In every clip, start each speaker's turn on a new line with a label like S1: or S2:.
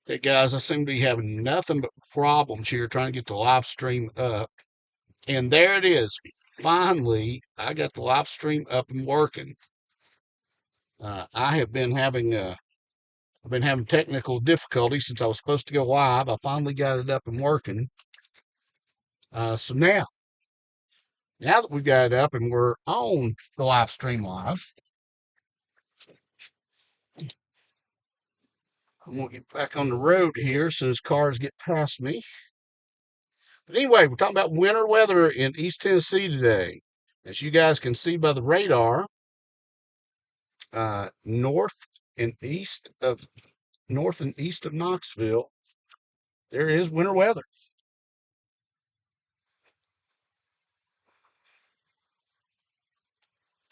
S1: Hey guys, I seem to be having nothing but problems here trying to get the live stream up. And there it is. Finally, I got the live stream up and working. I have been having I've been having technical difficulties since I was supposed to go live. I finally got it up and working. So now that we've got it up and we're on the live stream live, I'm gonna get back on the road here so as cars get past me. But anyway, we're talking about winter weather in East Tennessee today. As you guys can see by the radar, north and east of Knoxville, there is winter weather.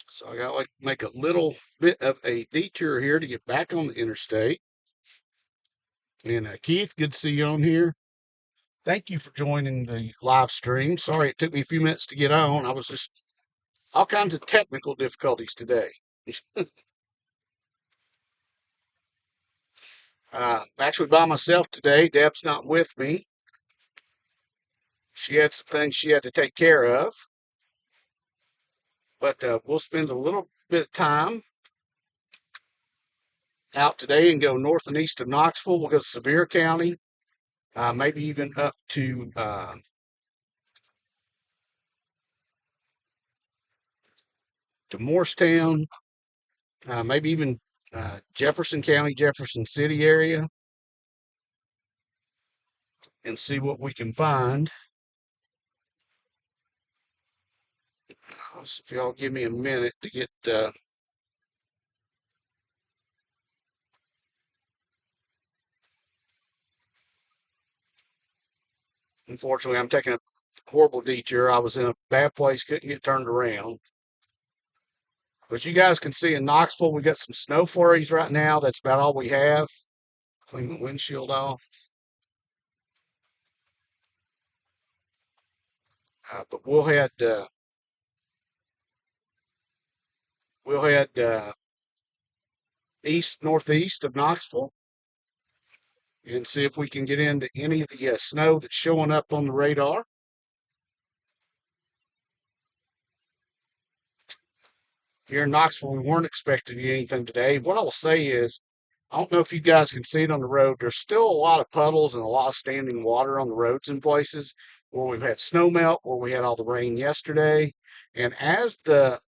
S1: So I got to make a little bit of a detour here to get back on the interstate. And Keith, good to see you on here. Thank you for joining the live stream. Sorry it took me a few minutes to get on. I was just all kinds of technical difficulties today. Actually by myself today. Deb's not with me. She had some things she had to take care of. But we'll spend a little bit of time out today and go north and east of Knoxville. We'll go to Sevier County, maybe even up to Morristown, maybe even Jefferson County, Jefferson City area, and see what we can find. So if y'all give me a minute to get unfortunately, I'm taking a horrible detour. I was in a bad place, couldn't get turned around. But you guys can see in Knoxville, we got some snow flurries right now. That's about all we have. Clean the windshield off. But we'll head east northeast of Knoxville and see if we can get into any of the snow that's showing up on the radar. Here in Knoxville, we weren't expecting anything today. What I'll say is, I don't know if you guys can see it on the road. There's still a lot of puddles and a lot of standing water on the roads in places where we've had snow melt, where we had all the rain yesterday. And as the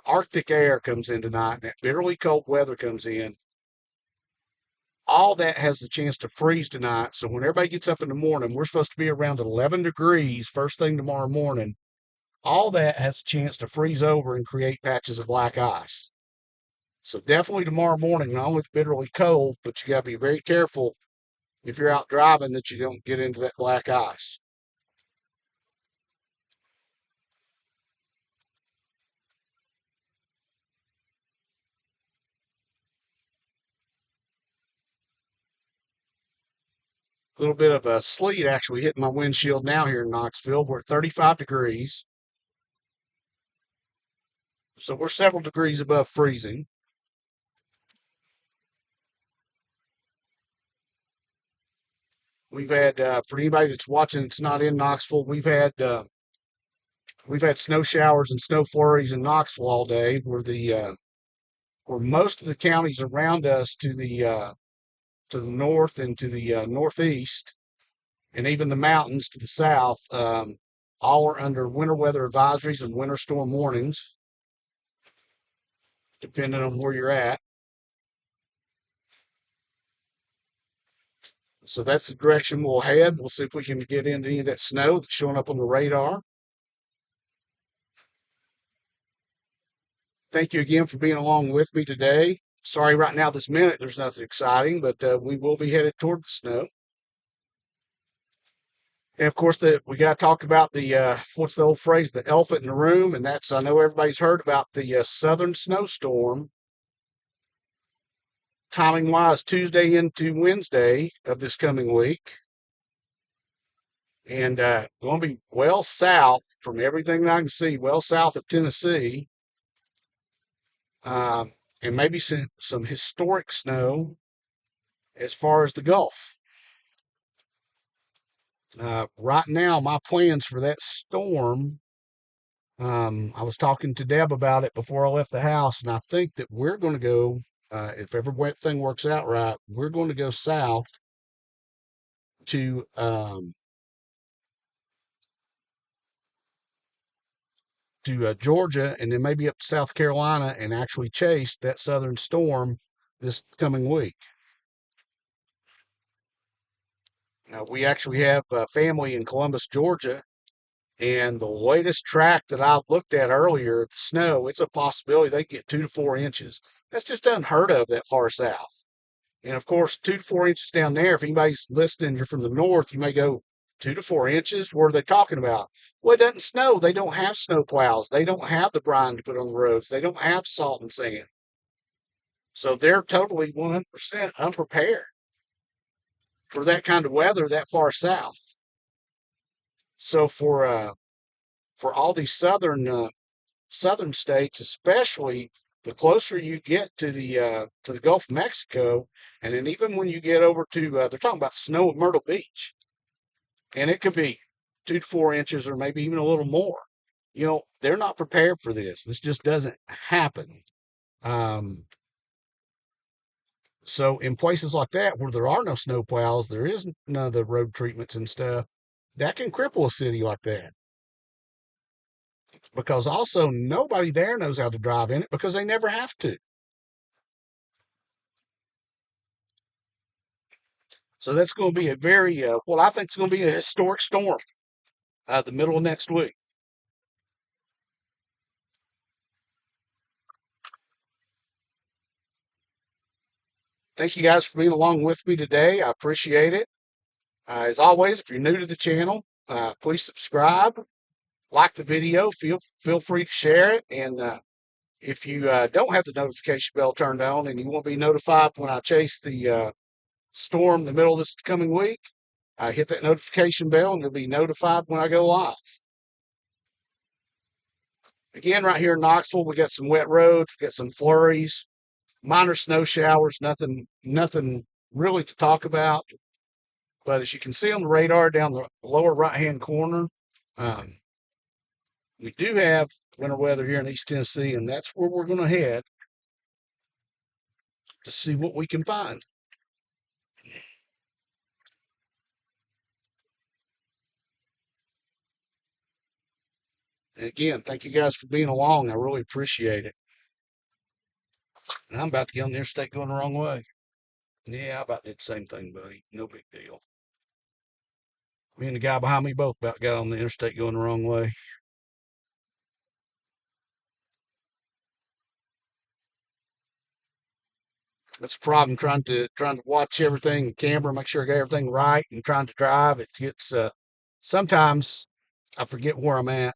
S1: Arctic air comes in tonight and that bitterly cold weather comes in, all that has the chance to freeze tonight. So when everybody gets up in the morning, we're supposed to be around 11 degrees first thing tomorrow morning. All that has a chance to freeze over and create patches of black ice. So definitely tomorrow morning, not only bitterly cold, but you got to be very careful if you're out driving that you don't get into that black ice. A little bit of a sleet actually hitting my windshield now here in Knoxville. We're at 35 degrees. So we're several degrees above freezing. We've had, for anybody that's watching that's not in Knoxville, we've had snow showers and snow flurries in Knoxville all day, where most of the counties around us to the north and to the northeast, and even the mountains to the south, all are under winter weather advisories and winter storm warnings, depending on where you're at. So that's the direction we'll head. We'll see if we can get into any of that snow that's showing up on the radar. Thank you again for being along with me today. Sorry, right now, this minute, there's nothing exciting, but we will be headed toward the snow. And of course, we got to talk about the what's the old phrase, the elephant in the room, and that's I know everybody's heard about the southern snowstorm. Timing wise, Tuesday into Wednesday of this coming week, and going to be well south from everything I can see, well south of Tennessee, and maybe some historic snow as far as the Gulf. Right now, my plans for that storm, I was talking to Deb about it before I left the house, and I think that we're going to go, if everything works out right, we're going to go south to Georgia, and then maybe up to South Carolina, and actually chase that southern storm this coming week. We actually have family in Columbus, Georgia, and the latest track that I looked at earlier, the snow, it's a possibility they get 2 to 4 inches. That's just unheard of that far south. And of course, 2 to 4 inches down there, if anybody's listening, you're from the north, you may go 2 to 4 inches. What are they talking about? Well, it doesn't snow. They don't have snow plows. They don't have the brine to put on the roads. They don't have salt and sand. So they're totally 100% unprepared for that kind of weather that far south. So for all these southern states, especially the closer you get to the Gulf of Mexico, and then even when you get over to they're talking about snow at Myrtle Beach, and it could be 2 to 4 inches or maybe even a little more. You know, they're not prepared for this. This just doesn't happen. Um, so in places like that where there are no snow plows, there is none of the road treatments and stuff, that can cripple a city like that. Because also nobody there knows how to drive in it because they never have to. So that's going to be a very, well, I think it's going to be a historic storm the middle of next week. Thank you guys for being along with me today. I appreciate it. As always, if you're new to the channel, please subscribe, like the video, feel free to share it, and if you don't have the notification bell turned on and you want to be notified when I chase the storm in the middle of this coming week, hit that notification bell and you'll be notified when I go live. Again, right here in Knoxville, we got some wet roads, we got some flurries, minor snow showers, nothing really to talk about. But as you can see on the radar down the lower right-hand corner, um, we do have winter weather here in East Tennessee, and that's where we're going to head to see what we can find. And again, thank you guys for being along. I really appreciate it. And I'm about to get on the interstate going the wrong way. Yeah, I about did the same thing, buddy. No big deal. Me and the guy behind me both about got on the interstate going the wrong way. That's the problem trying to watch everything, camera, make sure I got everything right, and trying to drive. It gets sometimes I forget where I'm at.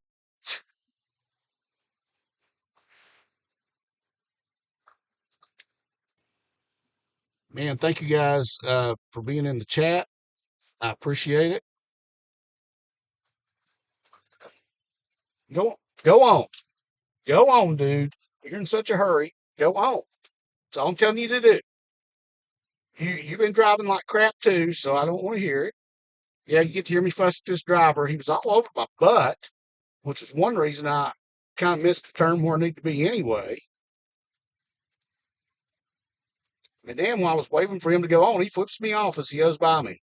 S1: Man, thank you guys for being in the chat. I appreciate it. Go go on. Go on, dude. You're in such a hurry. Go on. That's all I'm telling you to do. You've been driving like crap too, so I don't want to hear it. Yeah, you get to hear me fuss at this driver. He was all over my butt, which is one reason I kind of missed the turn where I need to be anyway. And then while I was waiting for him to go on, he flips me off as he goes by me.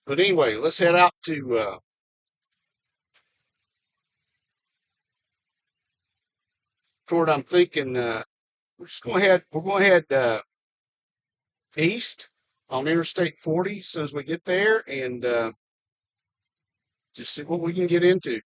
S1: But anyway, let's head out to toward. I'm thinking we're going to head east on Interstate 40 as soon as we get there, and just see what we can get into.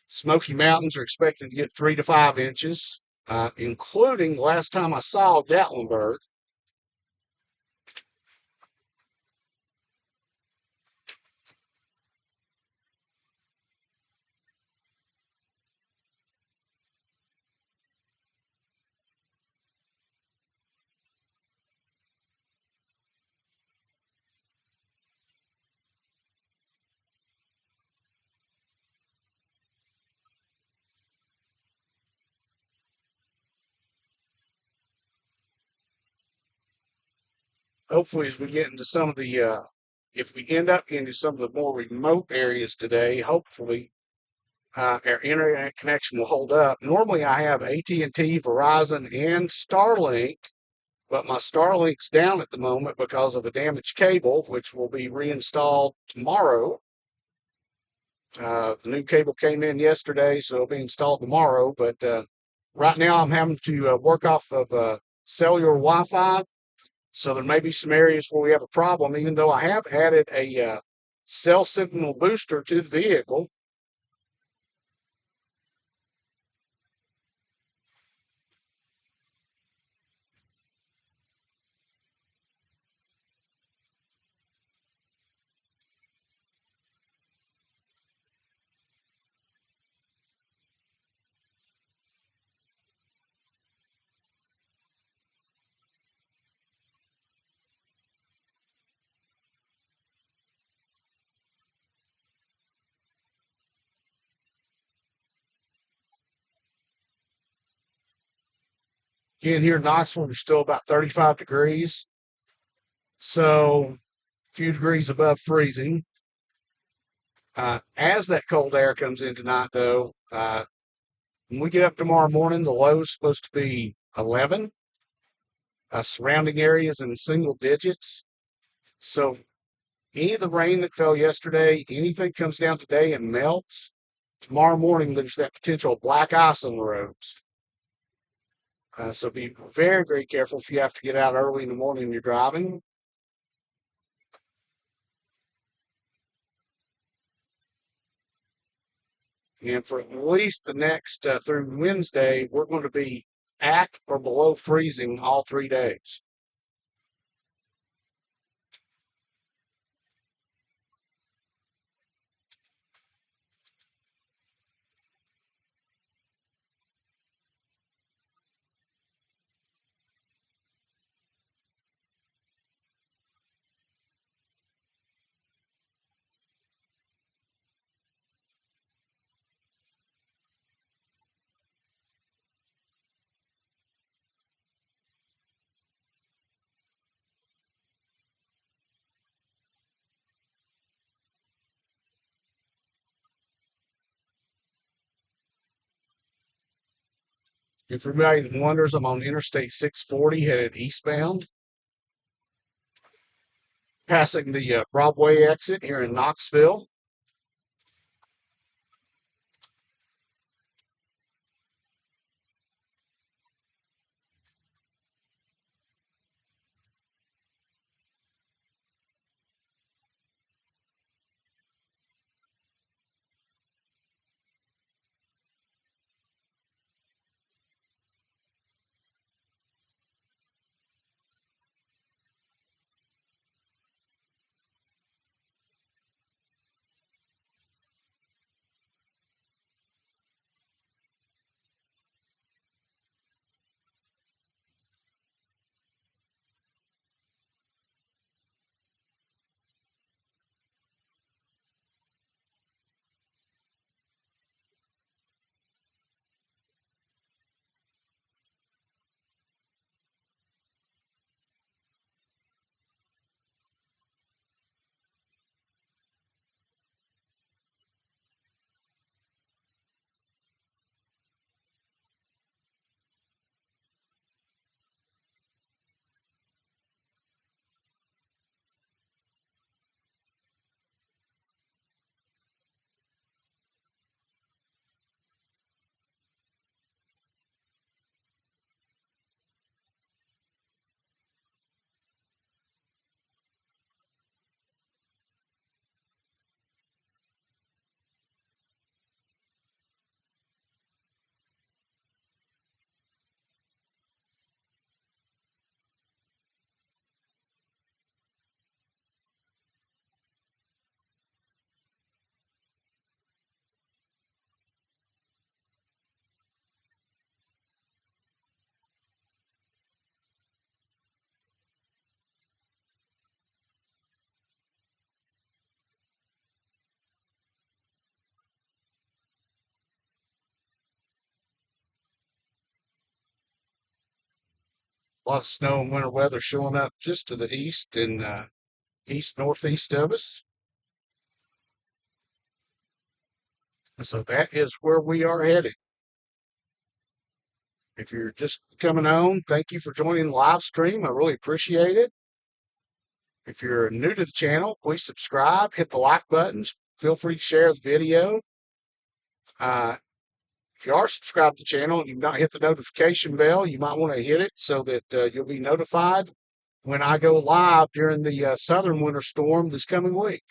S1: Smoky Mountains are expected to get 3 to 5 inches, including the last time I saw Gatlinburg. hopefully, as we get into some of the, if we end up into some of the more remote areas today, hopefully our internet connection will hold up. Normally, I have AT&T, Verizon, and Starlink, but my Starlink's down at the moment because of a damaged cable, which will be reinstalled tomorrow. The new cable came in yesterday, so it'll be installed tomorrow. But right now, I'm having to work off of cellular Wi-Fi, so there may be some areas where we have a problem. Even though I have added a cell signal booster to the vehicle. Again, here in Knoxville, we're still about 35 degrees, so a few degrees above freezing. As that cold air comes in tonight, though, when we get up tomorrow morning, the low is supposed to be 11. Surrounding areas in single digits. So any of the rain that fell yesterday, anything comes down today and melts, tomorrow morning there's that potential black ice on the roads. So be very, very careful if you have to get out early in the morning and you're driving. And for at least the next through Wednesday, we're going to be at or below freezing all 3 days. If anybody wonders, I'm on Interstate 640 headed eastbound, passing the Broadway exit here in Knoxville. A lot of snow and winter weather showing up just to the east and east northeast of us. So that is where we are headed. If you're just coming on, thank you for joining the live stream. I really appreciate it. If you're new to the channel, please subscribe, hit the like buttons. Feel free to share the video. Uh, if you are subscribed to the channel and you've not hit the notification bell, you might want to hit it so that you'll be notified when I go live during the southern winter storm this coming week.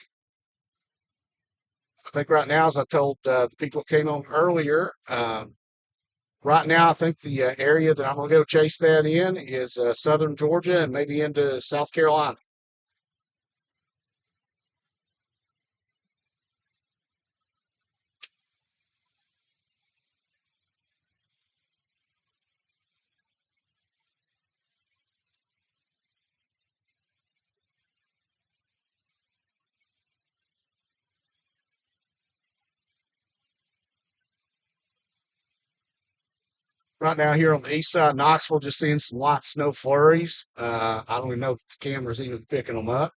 S1: I think right now, as I told the people that came on earlier, right now I think the area that I'm going to go chase that in is southern Georgia and maybe into South Carolina. Right now here on the east side of Knoxville, just seeing some light snow flurries. I don't even know if the camera's even picking them up.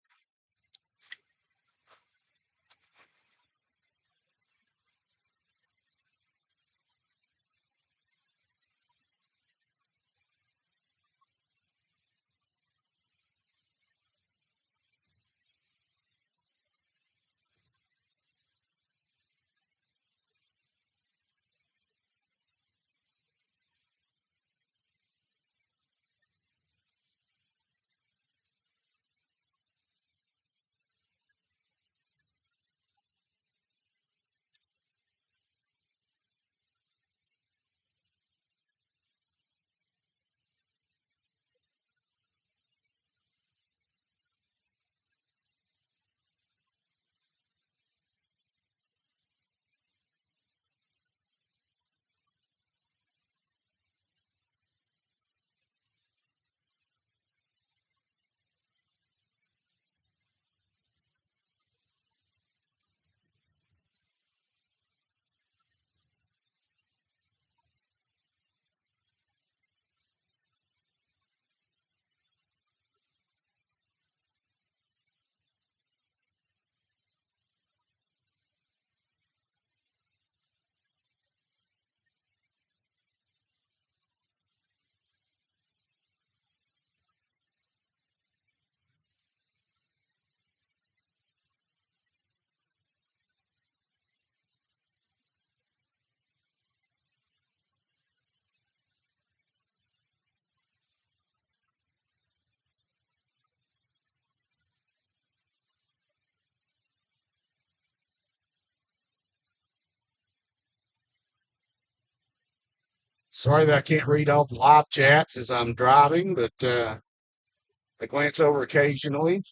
S1: Sorry that I can't read all the live chats as I'm driving, but I glance over occasionally.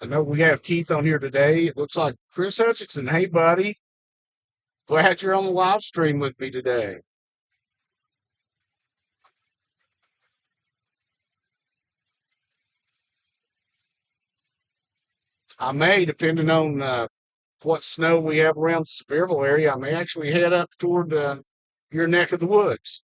S1: I know we have Keith on here today. It looks like Chris Hutchinson. Hey, buddy. Glad you're on the live stream with me today. I may, depending on what snow we have around the Sevierville area, I may actually head up toward your neck of the woods.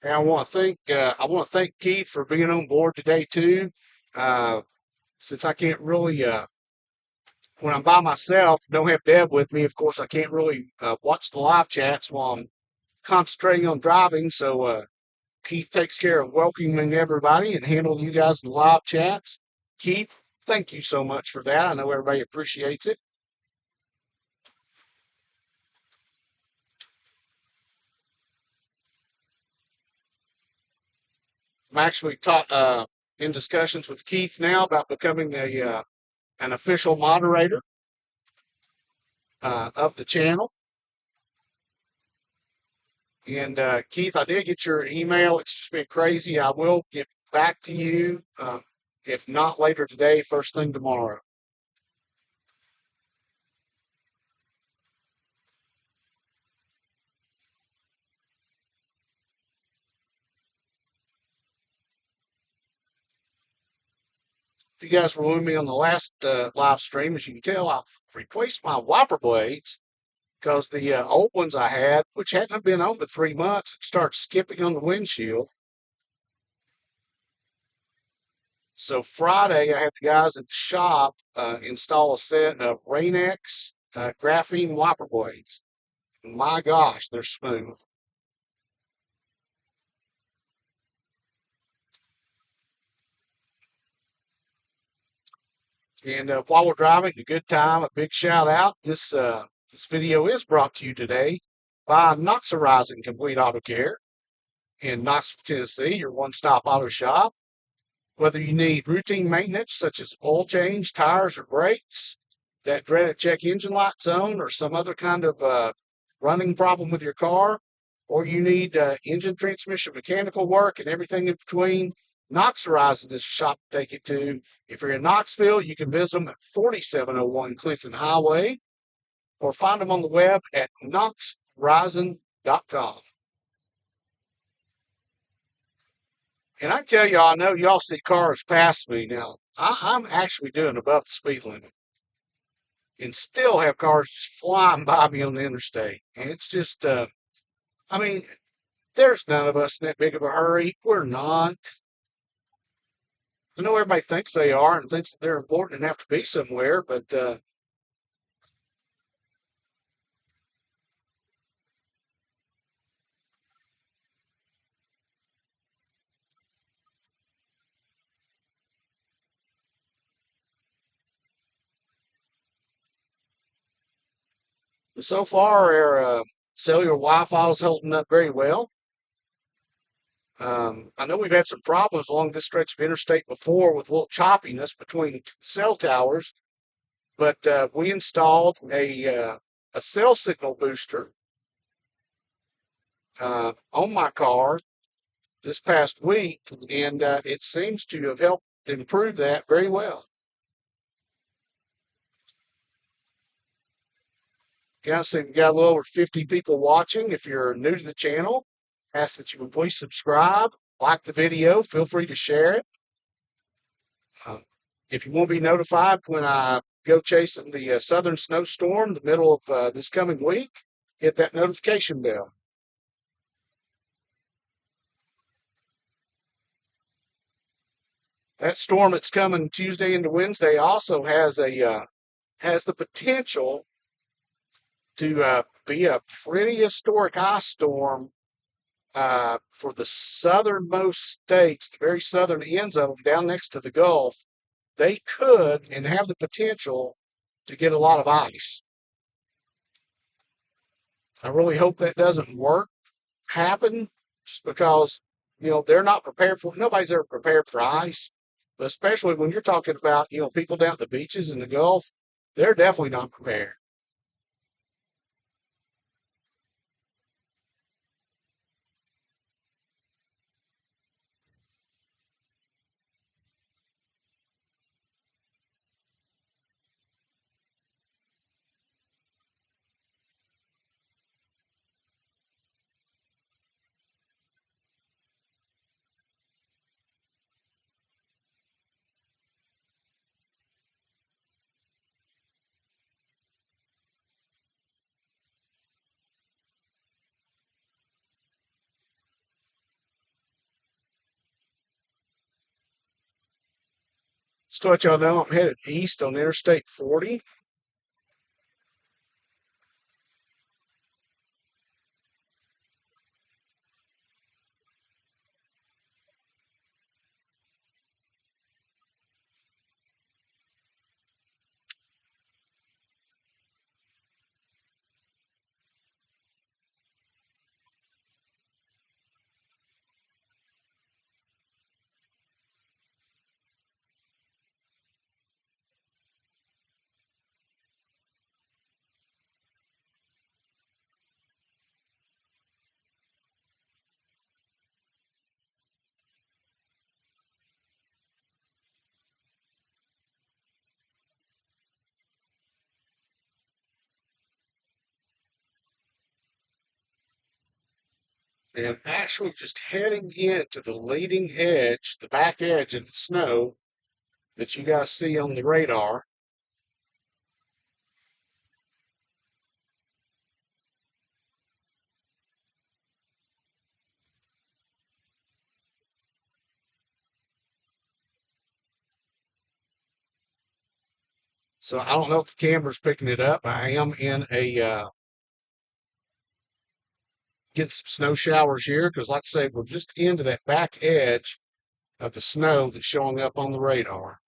S1: And I want to thank Keith for being on board today too. Uh, since I can't really when I'm by myself, don't have Deb with me. Of course, I can't really watch the live chats while I'm concentrating on driving. So Keith takes care of welcoming everybody and handling you guys in the live chats. Keith, thank you so much for that. I know everybody appreciates it. I'm actually in discussions with Keith now about becoming a an official moderator of the channel. And Keith, I did get your email. It's just been crazy. I will get back to you, if not later today, first thing tomorrow. If you guys were with me on the last live stream, as you can tell, I've replaced my wiper blades because the old ones I had, which hadn't been on but 3 months, started skipping on the windshield. So Friday, I had the guys at the shop install a set of Rain-X graphene wiper blades. My gosh, they're smooth. And while we're driving, a good time, a big shout out. This video is brought to you today by Knox Horizon Complete Auto Care in Knoxville, Tennessee, your one-stop auto shop. Whether you need routine maintenance such as oil change, tires, or brakes, that dreaded check engine light zone, or some other kind of running problem with your car, or you need engine transmission mechanical work and everything in between, Knox Horizon is a shop to take it to. If you're in Knoxville, you can visit them at 4701 Clinton Highway or find them on the web at knoxhorizon.com. And I tell y'all, I know y'all see cars pass me now. I'm actually doing above the speed limit and still have cars just flying by me on the interstate. And it's just, I mean, there's none of us in that big of a hurry. We're not. I know everybody thinks they are and thinks that they're important and have to be somewhere, but so far our cellular Wi-Fi is holding up very well. I know we've had some problems along this stretch of interstate before with a little choppiness between cell towers, but we installed a cell signal booster on my car this past week, and it seems to have helped improve that very well. Guys, so we've got a little over 50 people watching. If you're new to the channel, ask that you would please subscribe, like the video, feel free to share it. Uh, if you want to be notified when I go chasing the southern snowstorm the middle of this coming week, hit that notification bell. That storm that's coming Tuesday into Wednesday also has the potential to be a pretty historic ice storm for the southernmost states, the very southern ends of them, down next to the Gulf. They could and have the potential to get a lot of ice. I really hope that doesn't happen, just because they're not prepared for. Nobody's ever prepared for ice, but especially when you're talking about people down at the beaches in the Gulf, they're definitely not prepared. Just to let y'all know, I'm headed east on Interstate 40. And actually just heading into the leading edge, the back edge of the snow that you guys see on the radar. So I don't know if the camera's picking it up. I am in getting some snow showers here because, like I say, we're just into that back edge of the snow that's showing up on the radar.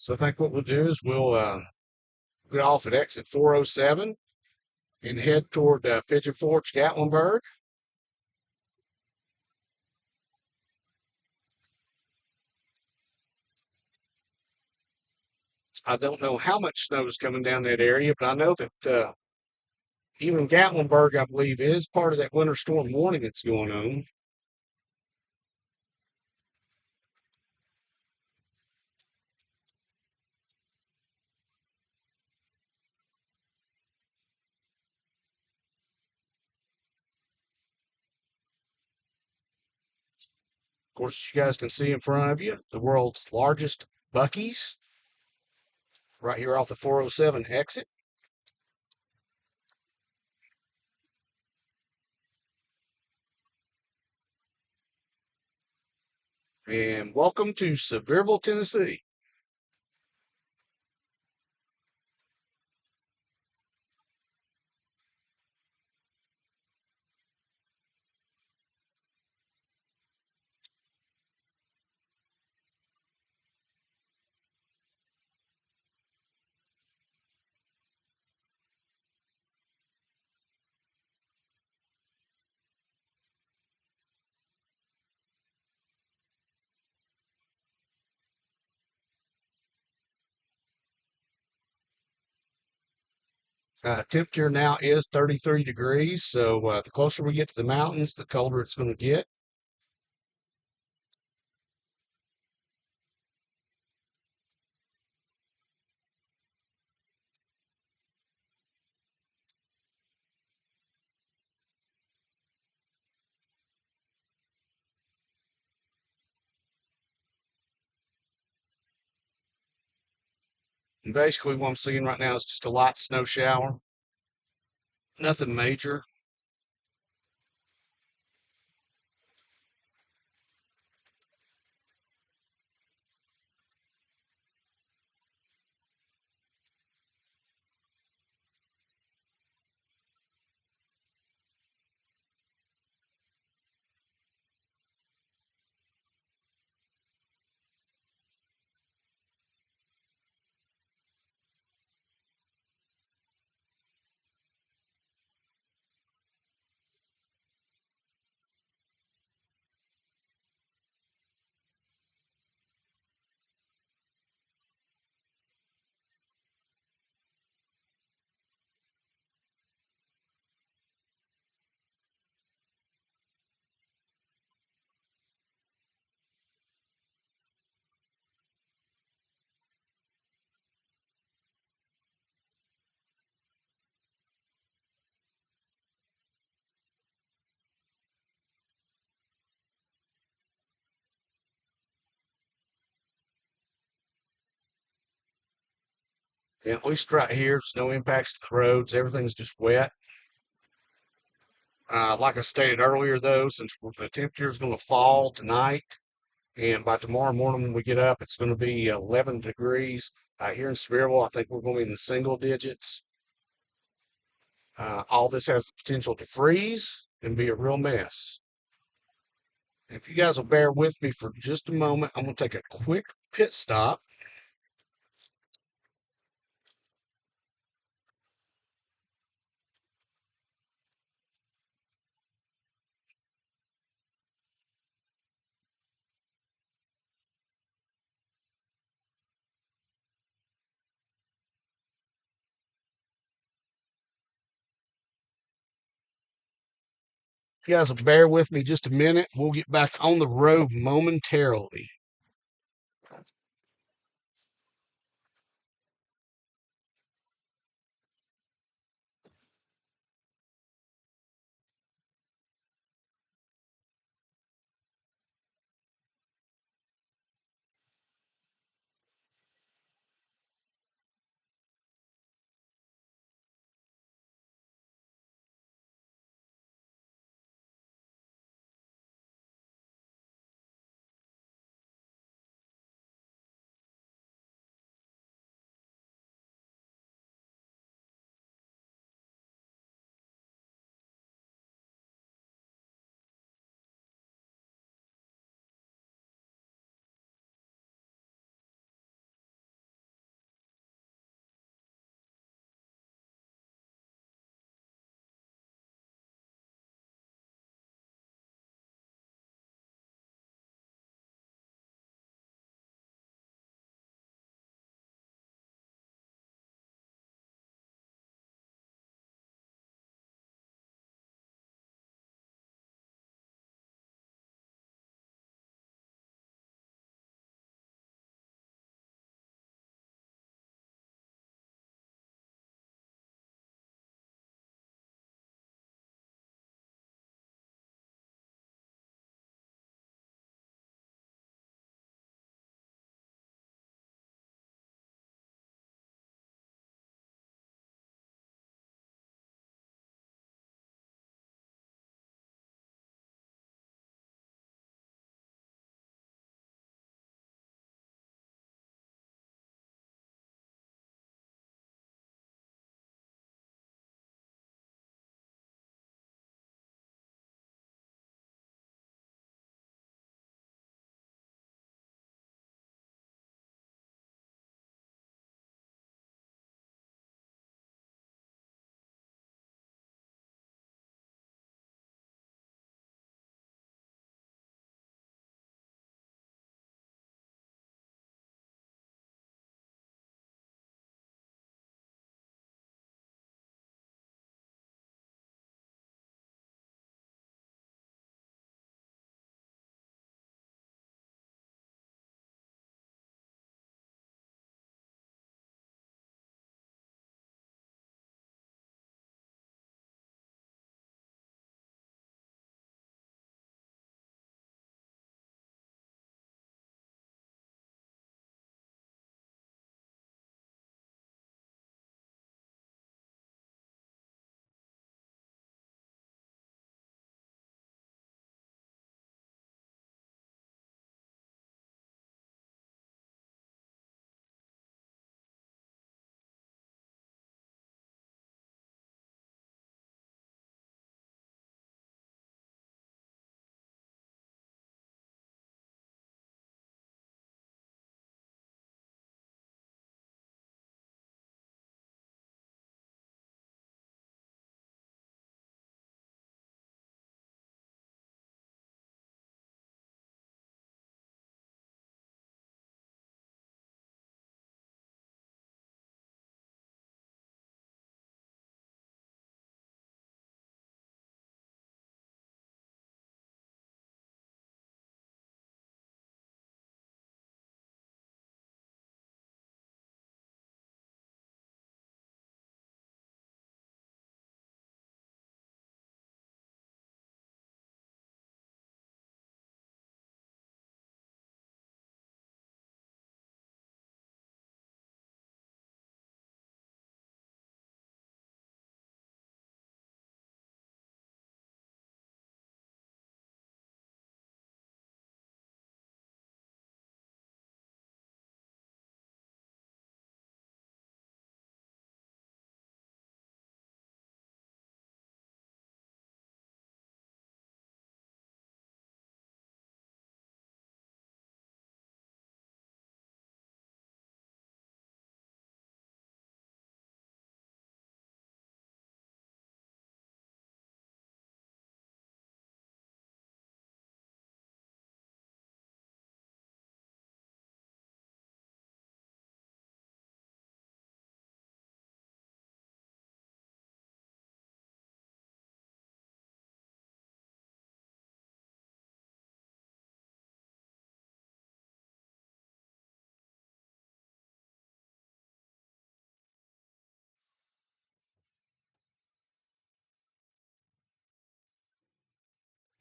S1: So I think what we'll do is we'll get off at exit 407 and head toward Pigeon Forge, Gatlinburg. I don't know how much snow is coming down that area, but I know that even Gatlinburg, I believe, is part of that winter storm warning that's going on. Of course, you guys can see in front of you the world's largest Buc-ee's right here off the 407 exit. And welcome to Sevierville, Tennessee. Temperature now is 33 degrees, so the closer we get to the mountains, the colder it's going to get. And basically, what I'm seeing right now is just a light snow shower, nothing major. And at least right here, there's no impacts to the roads. Everything's just wet. Like I stated earlier, though, since the temperature is going to fall tonight, and by tomorrow morning when we get up, it's going to be 11 degrees. Here in Sevierville, I think we're going to be in the single digits. All this has the potential to freeze and be a real mess. If you guys will bear with me for just a moment, I'm going to take a quick pit stop. If you guys will bear with me just a minute, we'll get back on the road momentarily.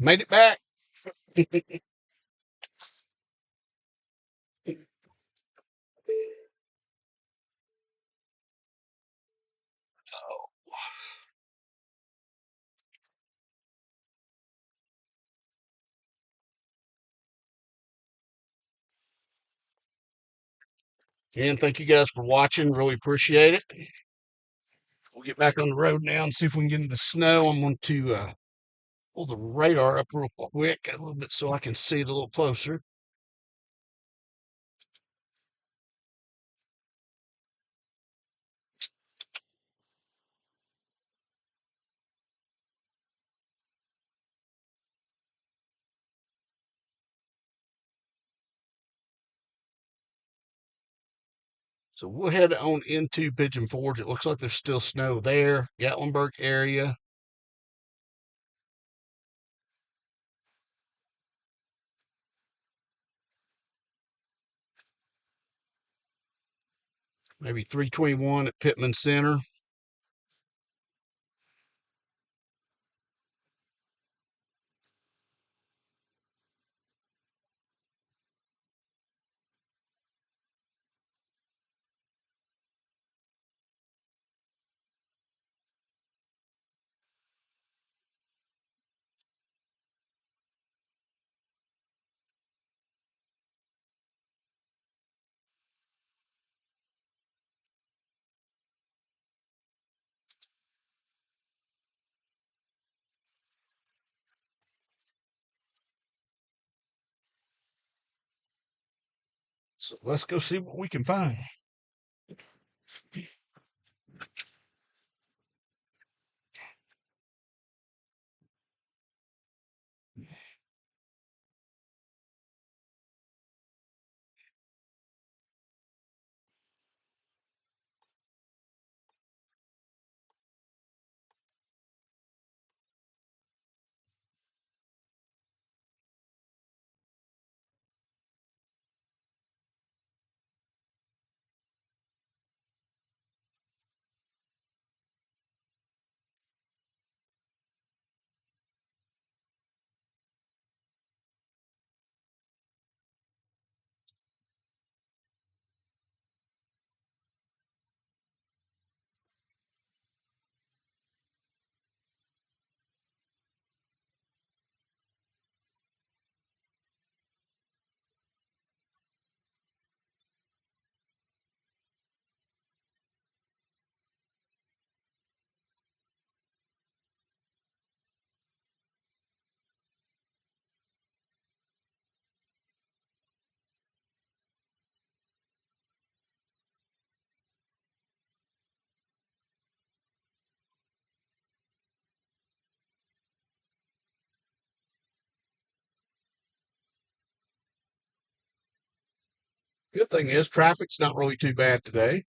S1: Made it back. And thank you guys for watching. Really appreciate it. We'll get back on the road now and see if we can get into the snow. I'm going to pull the radar up real quick a little bit so I can see it a little closer. So we'll head on into Pigeon Forge. It looks like there's still snow there. Gatlinburg area. Maybe 321 at Pitman Center. So let's go see what we can find. Good thing is traffic's not really too bad today.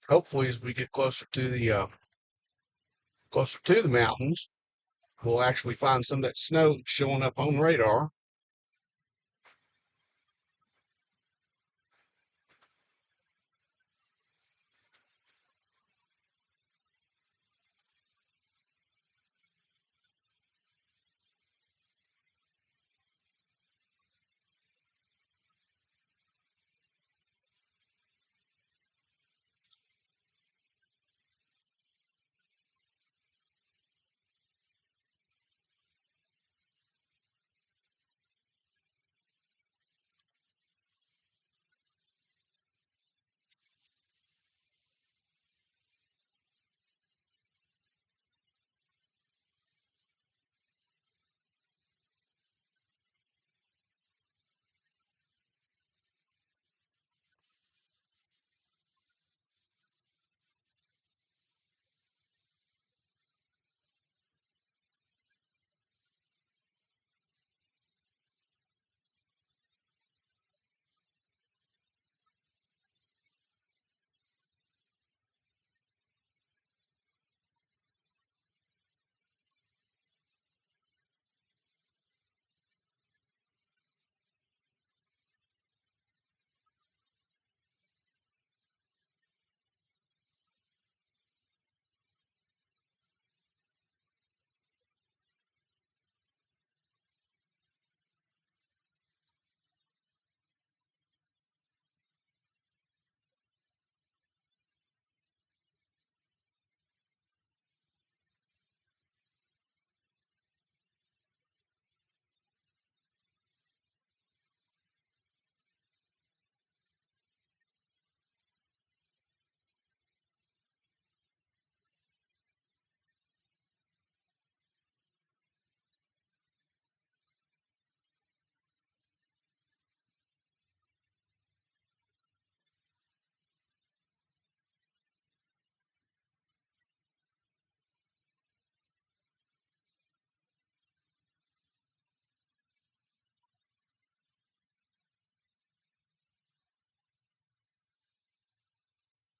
S1: Hopefully, as we get closer to the Closer to the mountains, we'll actually find some of that snow showing up on radar.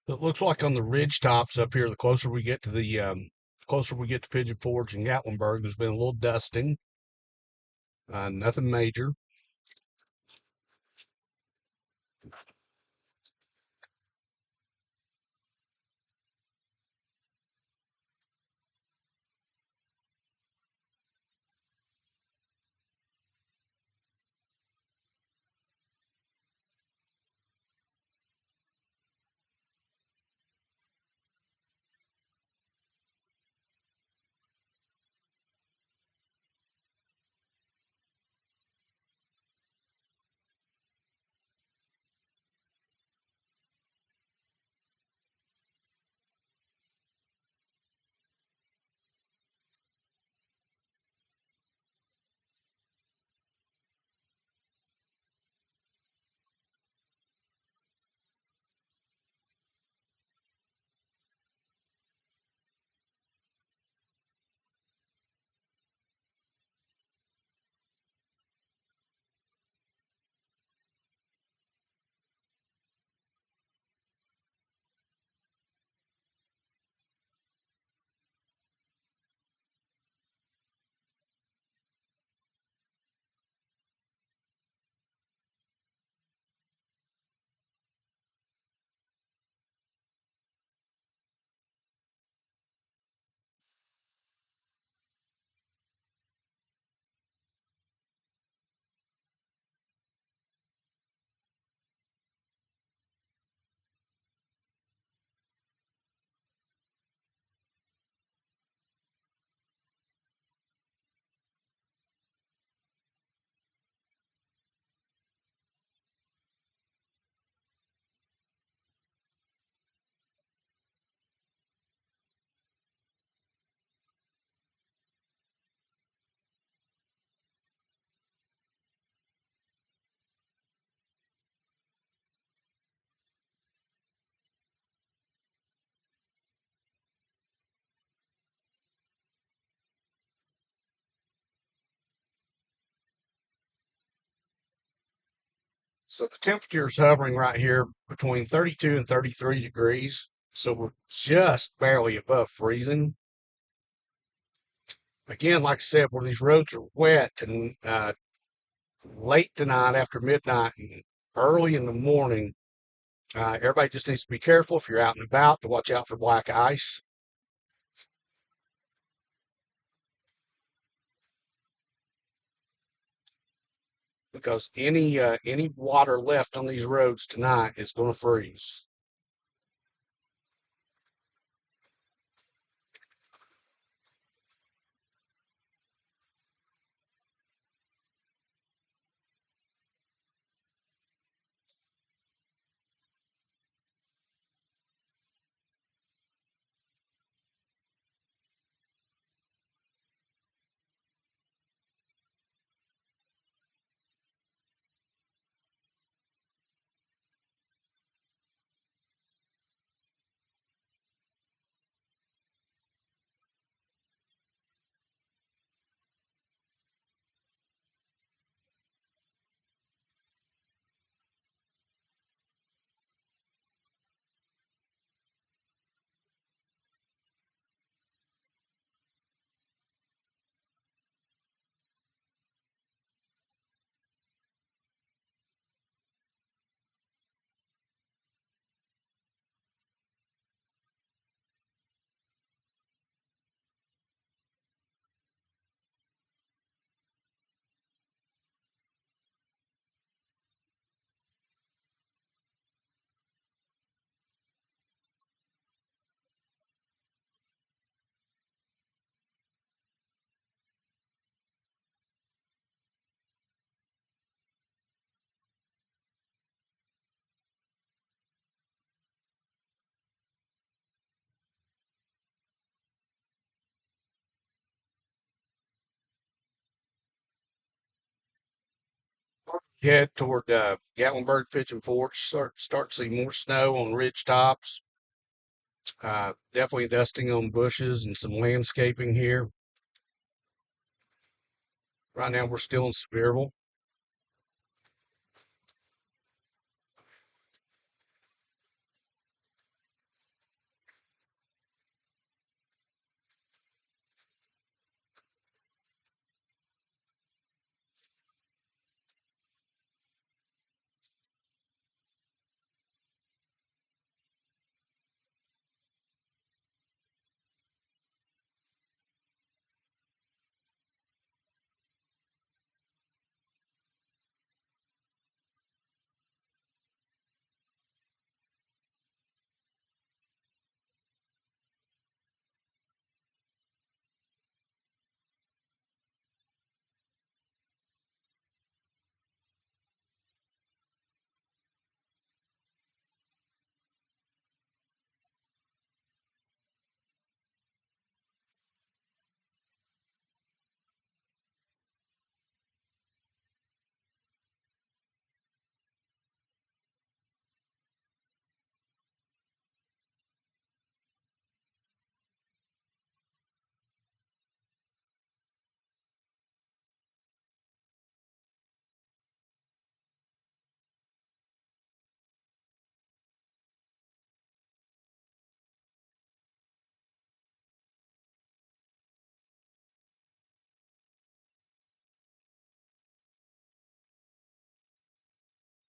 S1: So it looks like on the ridge tops up here, the closer we get to Pigeon Forge and Gatlinburg, there's been a little dusting, nothing major. So the temperature is hovering right here between 32 and 33 degrees. So we're just barely above freezing. Again, like I said, where these roads are wet and late tonight after midnight and early in the morning, everybody just needs to be careful if you're out and about to watch out for black ice. Because any water left on these roads tonight is going to freeze. Head toward Gatlinburg, Pigeon Forge, start to see more snow on ridge tops. Definitely dusting on bushes and some landscaping here. Right now we're still in Sevierville.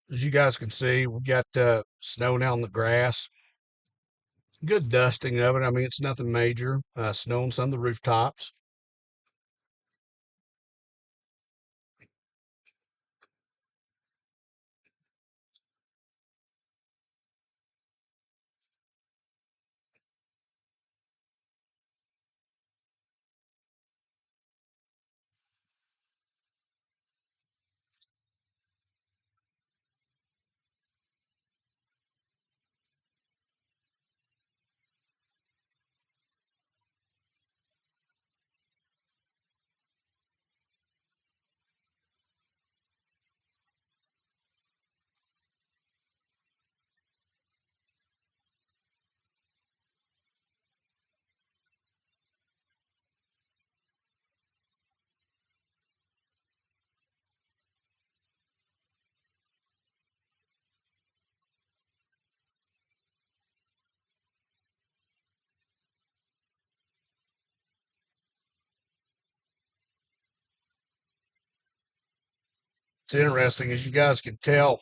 S1: As you guys can see, we got snow now on the grass. Good dusting of it. I mean, it's nothing major. Snow on some of the rooftops. It's interesting, as you guys can tell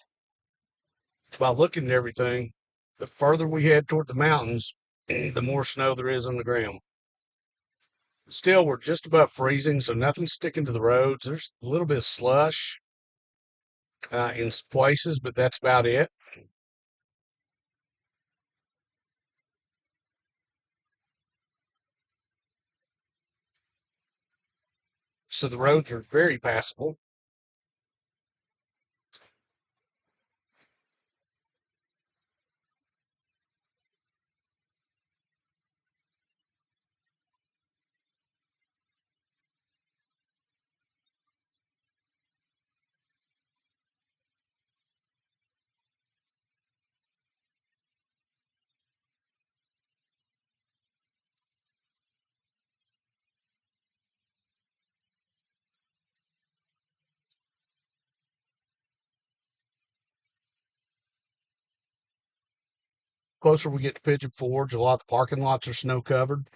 S1: by looking at everything, the further we head toward the mountains, the more snow there is on the ground. Still, we're just about freezing, so nothing's sticking to the roads. There's a little bit of slush in some places, but that's about it. So the roads are very passable. Closer we get to Pigeon Forge, a lot of the parking lots are snow covered.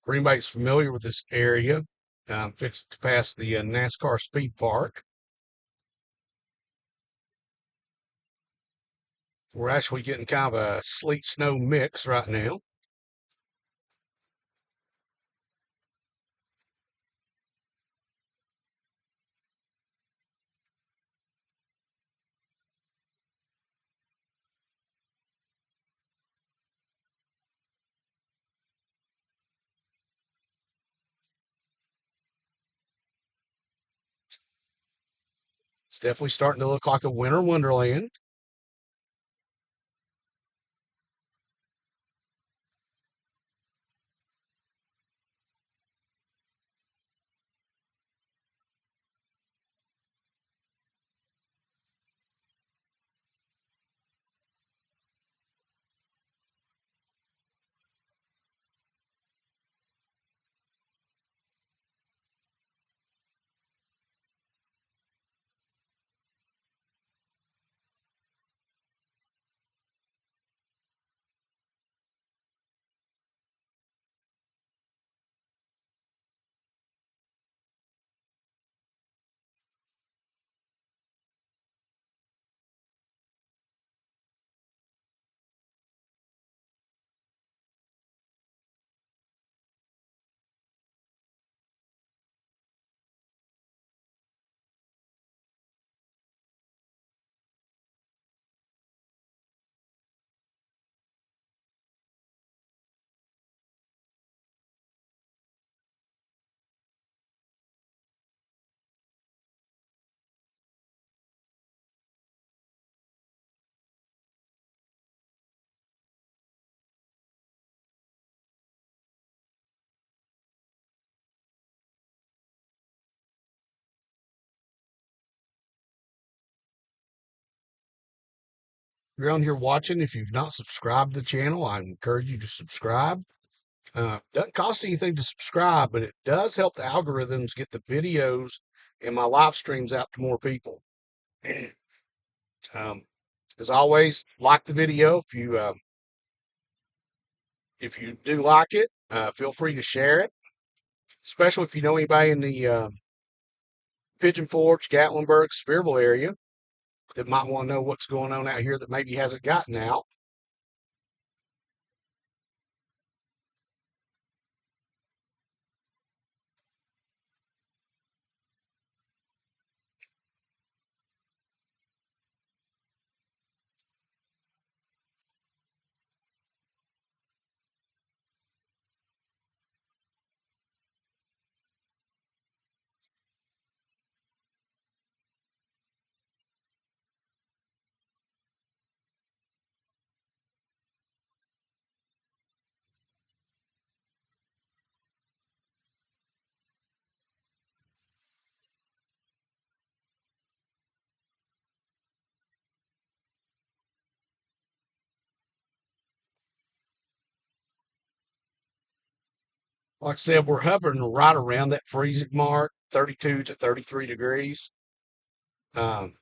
S1: For anybody's familiar with this area, fixed to pass the NASCAR Speed Park. We're actually getting kind of a sleet snow mix right now. It's definitely starting to look like a winter wonderland. If you're on here watching, if you've not subscribed to the channel, I encourage you to subscribe. Doesn't cost anything to subscribe, but it does help the algorithms get the videos and my live streams out to more people. um, as always, like the video if you do like it. Feel free to share it, especially if you know anybody in the Pigeon Forge, Gatlinburg, Sevierville area that might want to know what's going on out here that maybe hasn't gotten out. Like I said, we're hovering right around that freezing mark, 32 to 33 degrees. Um,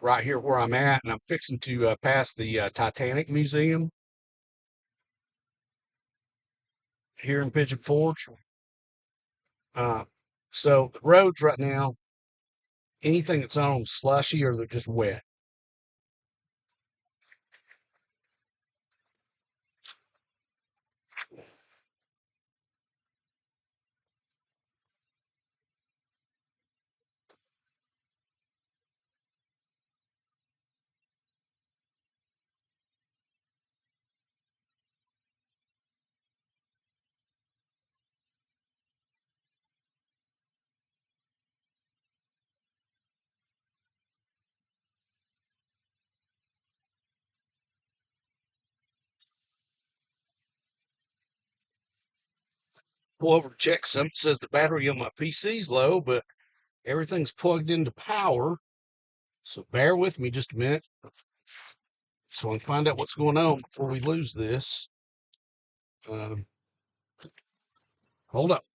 S1: right here where I'm at, and I'm fixing to pass the Titanic Museum here in Pigeon Forge. Uh, so the roads right now, anything that's on them slushy or they're just wet. Pull over to check something. It says the battery on my PC's low, but everything's plugged into power. So bear with me just a minute so I can find out what's going on before we lose this. Um, hold up.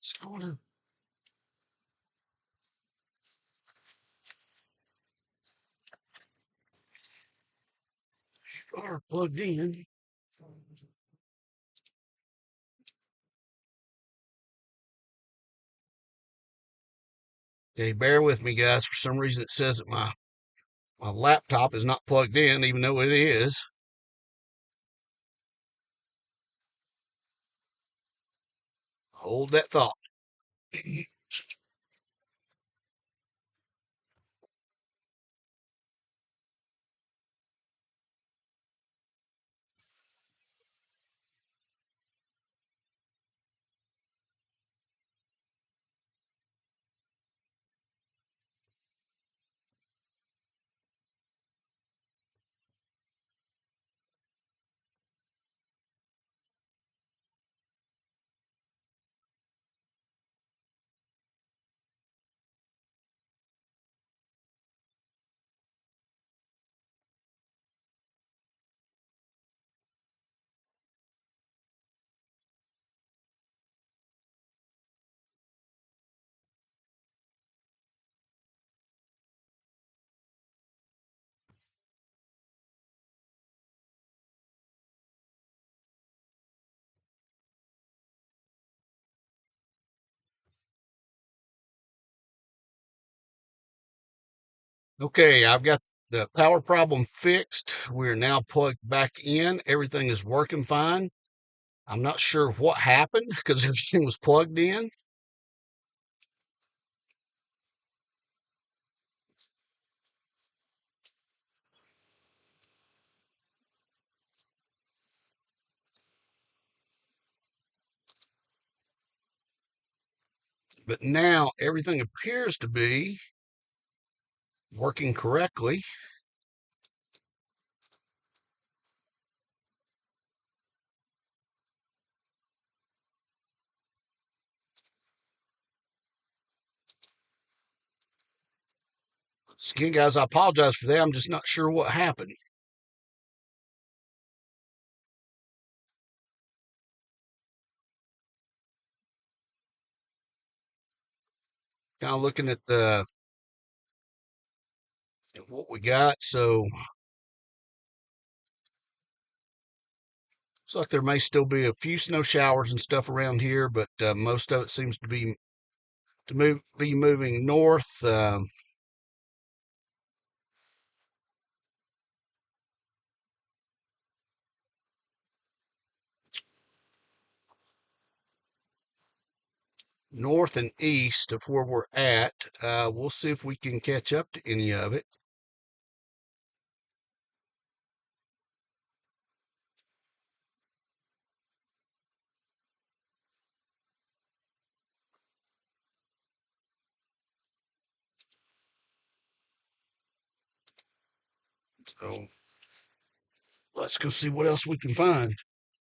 S1: Starter, starter plugged in. Okay, bear with me, guys. For some reason, it says that my laptop is not plugged in, even though it is. Hold that thought. Okay, I've got the power problem fixed. We're now plugged back in. Everything is working fine. I'm not sure what happened because everything was plugged in. But now everything appears to be working correctly. So again, guys, I apologize for that. I'm just not sure what happened. Kind of looking at the at what we got. So looks like there may still be a few snow showers and stuff around here, but most of it seems to be moving north. North and east of where we're at. We'll see if we can catch up to any of it. So let's go see what else we can find.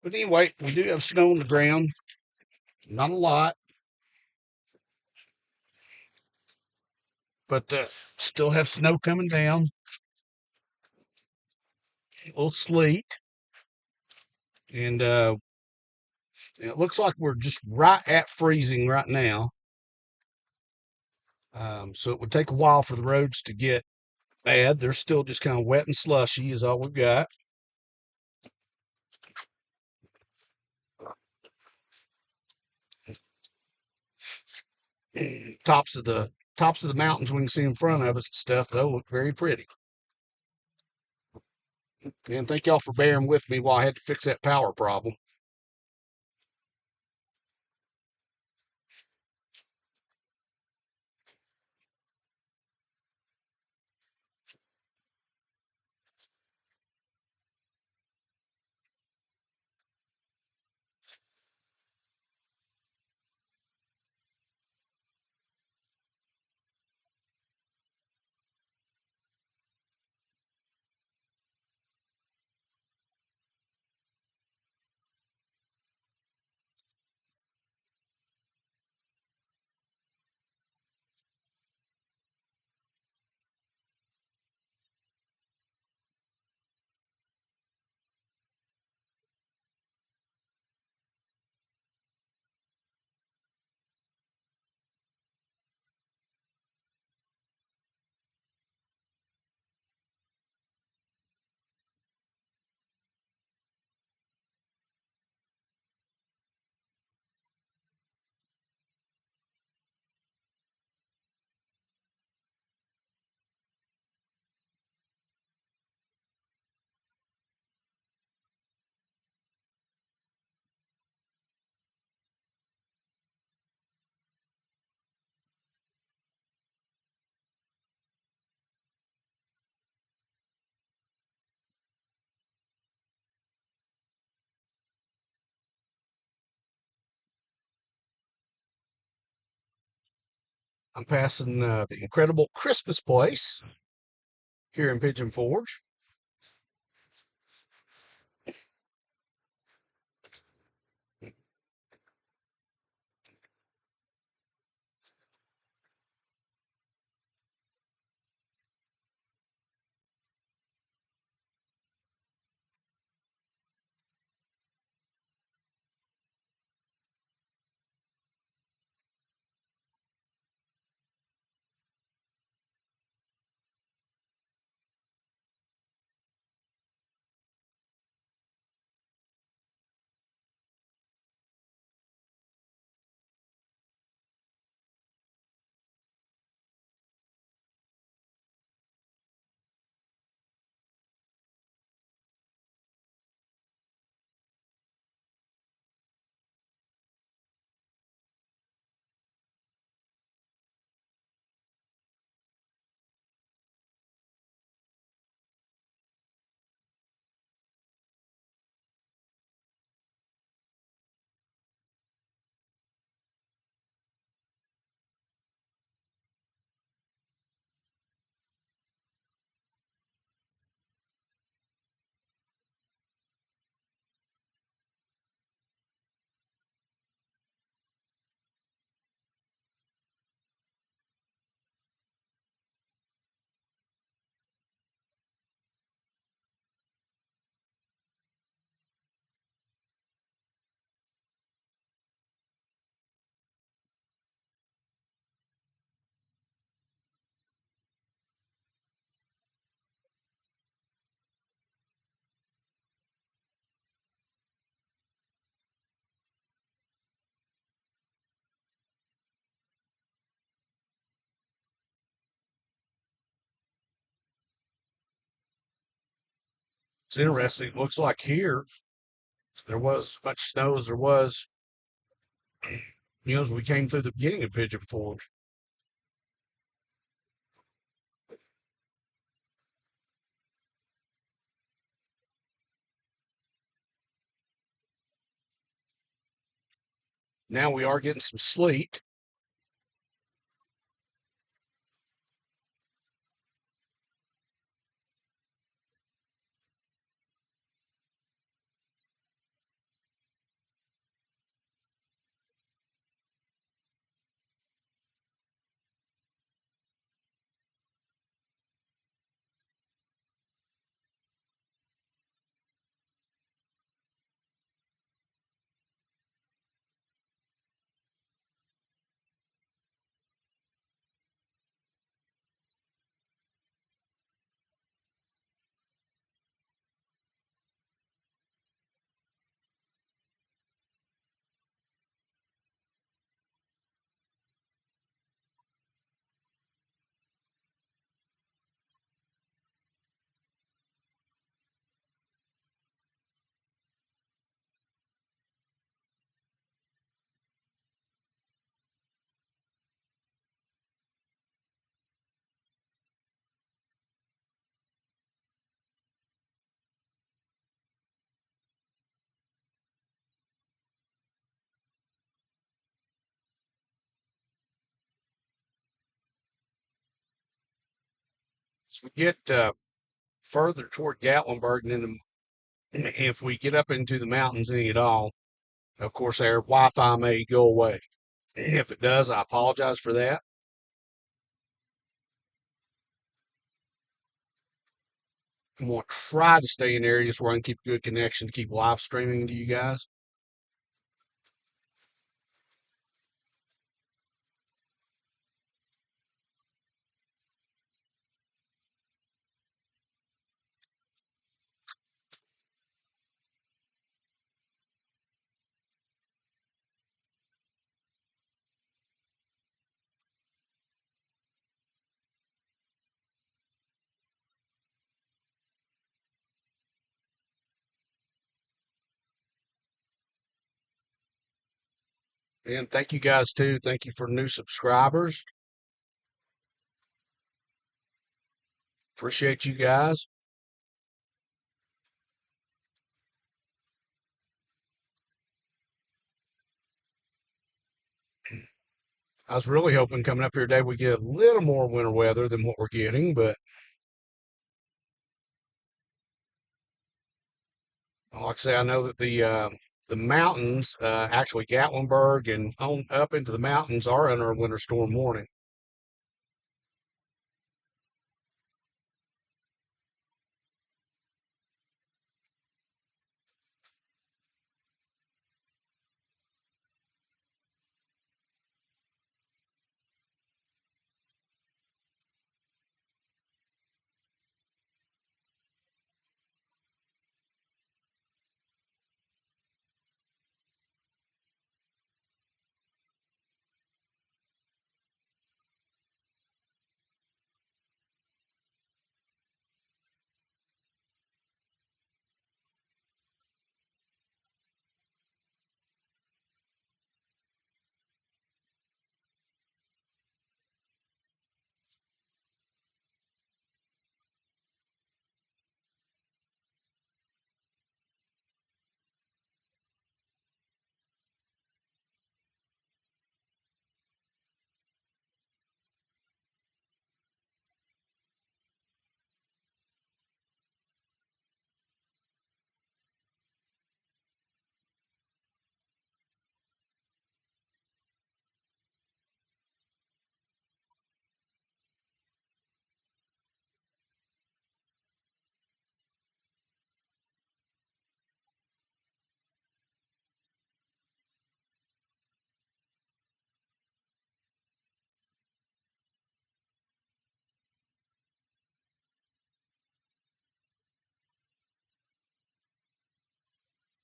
S1: But anyway, we do have snow on the ground. Not a lot, but still have snow coming down. A little sleet. And it looks like we're just right at freezing right now. So it would take a while for the roads to get bad. They're still just kind of wet and slushy, is all we've got. tops of the tops of the mountains we can see in front of us and stuff, though, look very pretty. And thank y'all for bearing with me while I had to fix that power problem. I'm passing the incredible Christmas place here in Pigeon Forge. It's interesting. It looks like here there was as much snow as there was, as we came through the beginning of Pigeon Forge. Now we are getting some sleet. As we get further toward Gatlinburg, and then if we get up into the mountains any at all, of course, our Wi-Fi may go away. If it does, I apologize for that. I'm going to try to stay in areas where I can keep good connection to keep live streaming to you guys. And thank you guys too. Thank you for new subscribers. Appreciate you guys. I was really hoping coming up here today we get a little more winter weather than what we're getting, but like I say, I know that the mountains, actually Gatlinburg and on up into the mountains, are under a winter storm warning.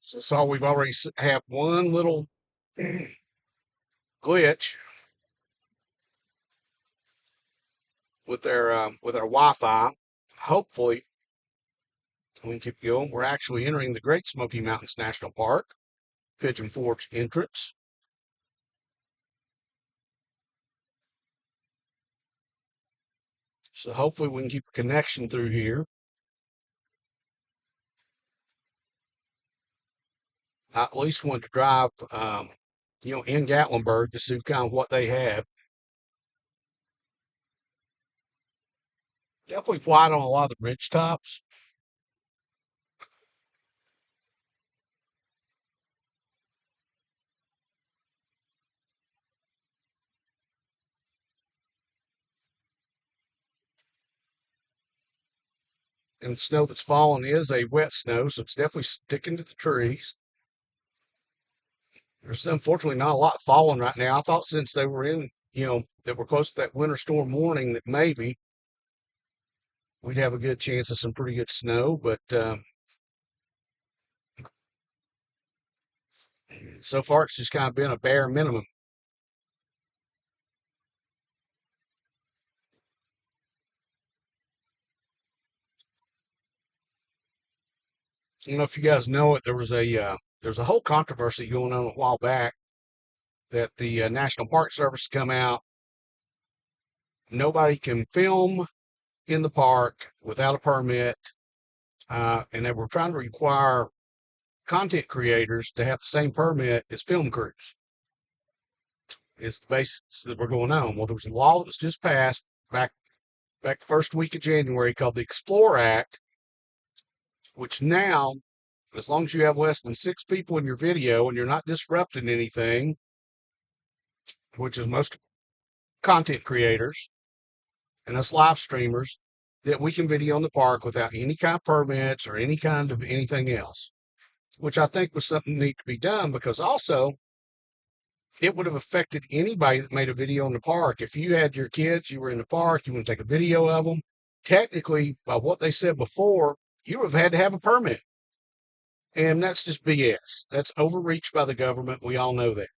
S1: So we've already have one little glitch with our Wi-Fi. Hopefully, We can keep going. We're actually entering the Great Smoky Mountains National Park, Pigeon Forge entrance. So hopefully we can keep a connection through here. I at least want to drive, in Gatlinburg to see kind of what they have. Definitely quiet on a lot of the ridge tops. And the snow that's falling is a wet snow, so it's definitely sticking to the trees. There's unfortunately not a lot falling right now. I thought since they were that we're close to that winter storm warning that maybe we'd have a good chance of some pretty good snow, but so far it's just kind of been a bare minimum. I don't know if you guys know it. There's a whole controversy going on a while back that the National Park Service come out. Nobody can film in the park without a permit, and they were trying to require content creators to have the same permit as film crews. It's the basis that we're going on. Well, there was a law that was just passed back the first week of January called the Explore Act, which now, as long as you have less than 6 people in your video and you're not disrupting anything, which is most content creators and us live streamers, that we can video in the park without any kind of permits or any kind of anything else, which I think was something that needed to be done because also it would have affected anybody that made a video in the park. If you had your kids, you were in the park, you want to take a video of them, technically, by what they said before, you would have had to have a permit. And that's just BS. That's overreach by the government. We all know that.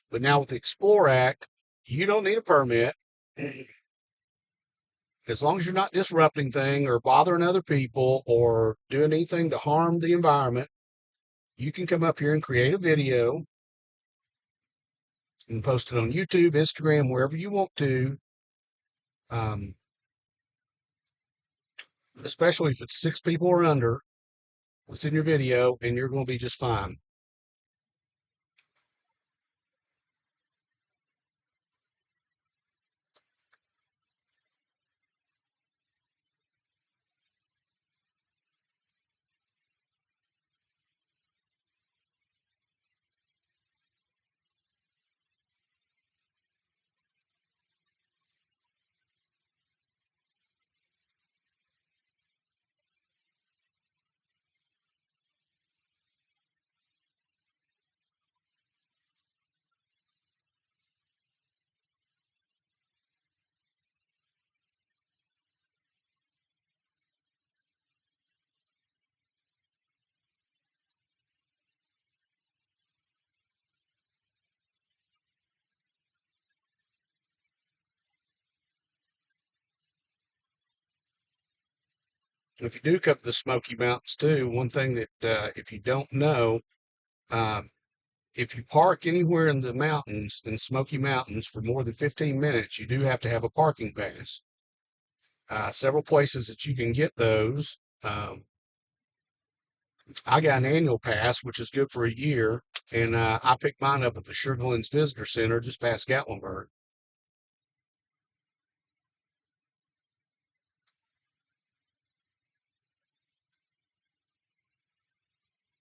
S1: But now with the Explore Act, you don't need a permit. As long as you're not disrupting things or bothering other people or doing anything to harm the environment, you can come up here and create a video and post it on YouTube, Instagram, wherever you want to. Um, Especially if it's 6 people or under, it's in your video, and you're going to be just fine. If you do come to the Smoky Mountains too, one thing that if you don't know, uh, if you park anywhere in the mountains, in Smoky Mountains, for more than 15 minutes, you do have to have a parking pass. Several places that you can get those. I got an annual pass, which is good for a year, and I picked mine up at the Sugarlands Visitor Center just past Gatlinburg.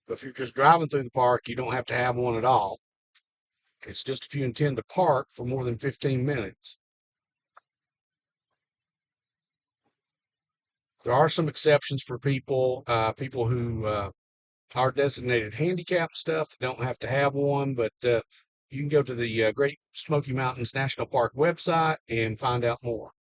S1: But if you're just driving through the park, you don't have to have one at all. It's just if you intend to park for more than 15 minutes. There are some exceptions for people who are designated handicap stuff that don't have to have one, but you can go to the Great Smoky Mountains National Park website and find out more.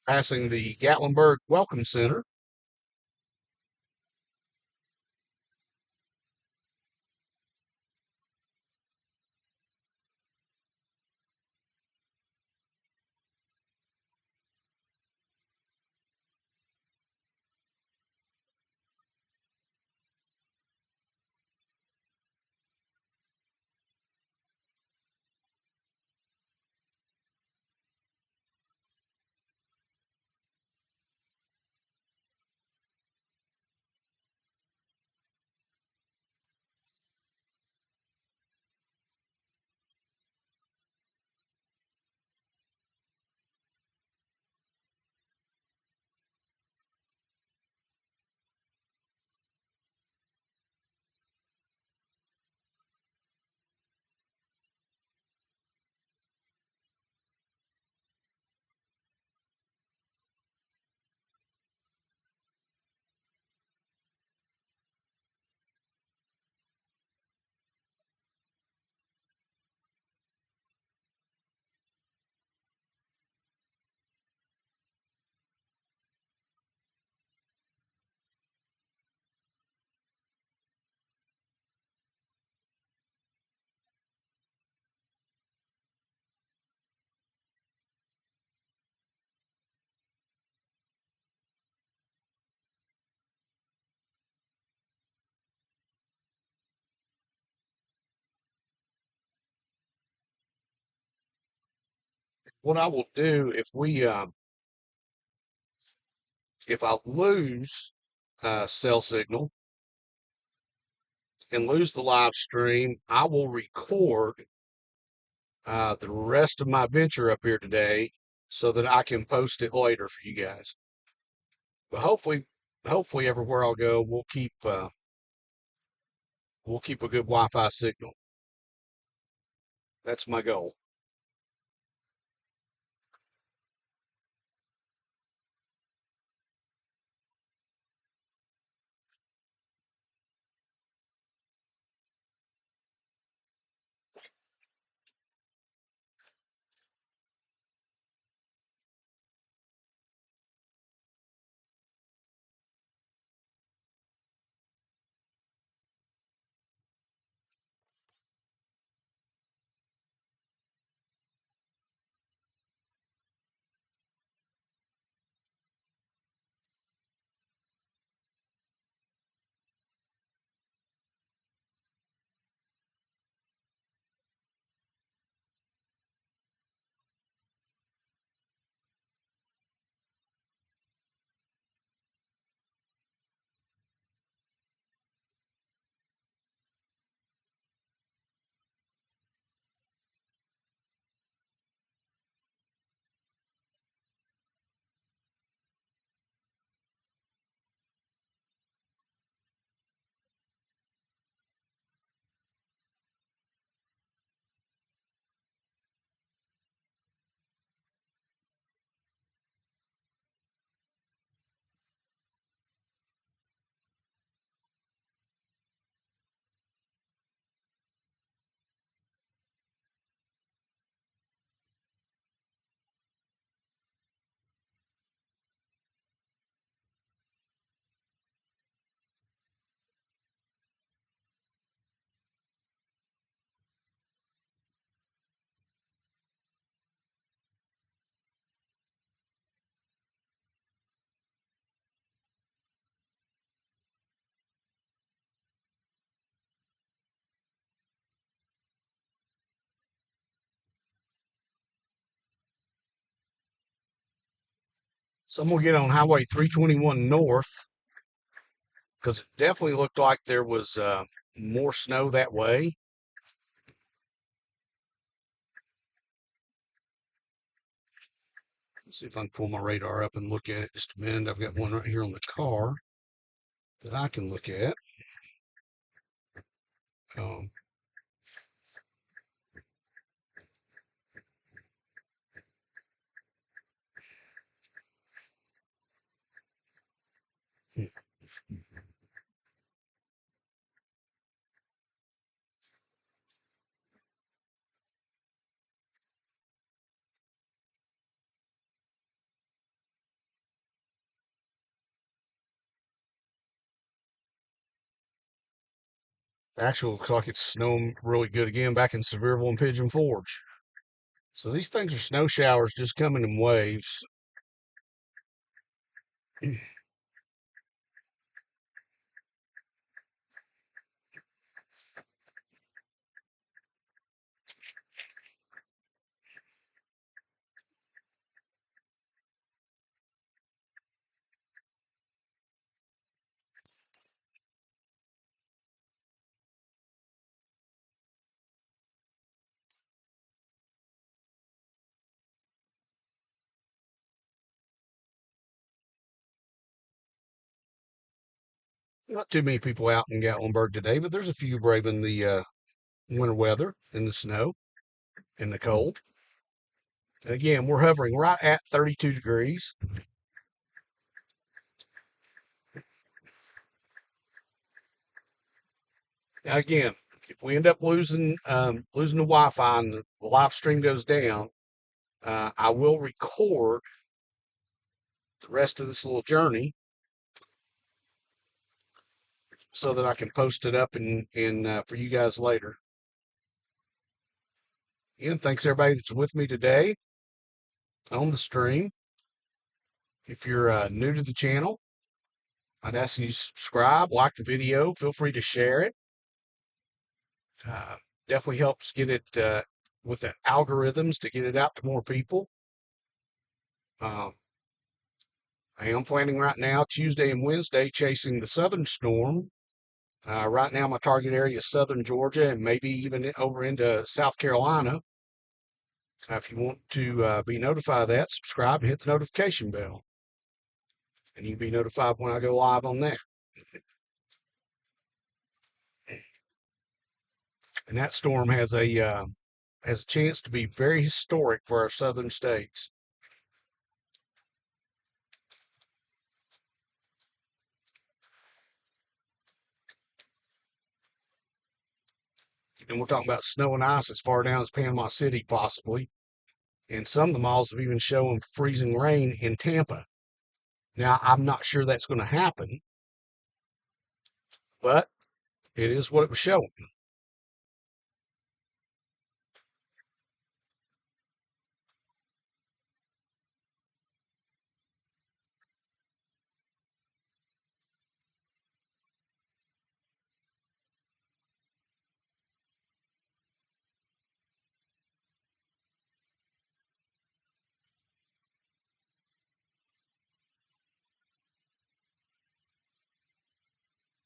S1: passing the Gatlinburg Welcome Center. What I will do if I lose cell signal and lose the live stream, I will record the rest of my adventure up here today so that I can post it later for you guys. But hopefully everywhere I'll go, we'll keep a good Wi-Fi signal. That's my goal. So I'm gonna get on Highway 321 north because it definitely looked like there was more snow that way. Let's see if I can pull my radar up and look at it just a minute. I've got one right here on the car that I can look at. Um, hmm. Actually, looks like it's snowing really good again back in Sevierville and Pigeon Forge. So these things are snow showers just coming in waves. Not too many people out in Gatlinburg today, but there's a few braving the winter weather in the snow and the cold. Again, we're hovering right at 32 degrees. Now, again, if we end up losing the Wi-Fi and the live stream goes down, I will record the rest of this little journey so that I can post it up in for you guys later. Again, thanks everybody that's with me today on the stream. If you're new to the channel, I'd ask you to subscribe, like the video, feel free to share it. Uh, Definitely helps get it with the algorithms to get it out to more people. Um, I am planning right now, Tuesday and Wednesday, chasing the southern storm. Right now, my target area is southern Georgia and maybe even over into South Carolina. If you want to be notified of that, subscribe and hit the notification bell. And you can be notified when I go live on that. And that storm has a chance to be very historic for our southern states. And we're talking about snow and ice as far down as Panama City, possibly. And some of the malls have even shown freezing rain in Tampa. Now, I'm not sure that's going to happen, but it is what it was showing.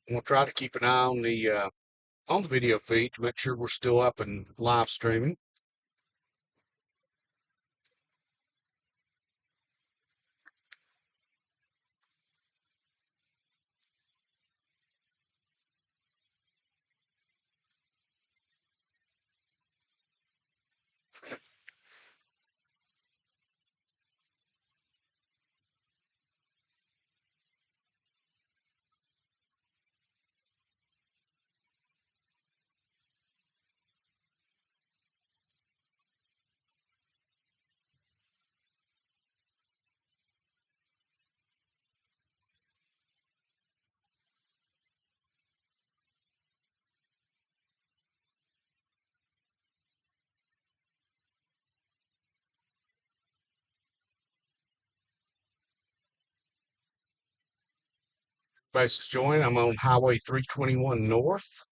S1: I'm going to try to keep an eye on the video feed to make sure we're still up and live streaming. Everybody's joining. I'm on Highway 321 North.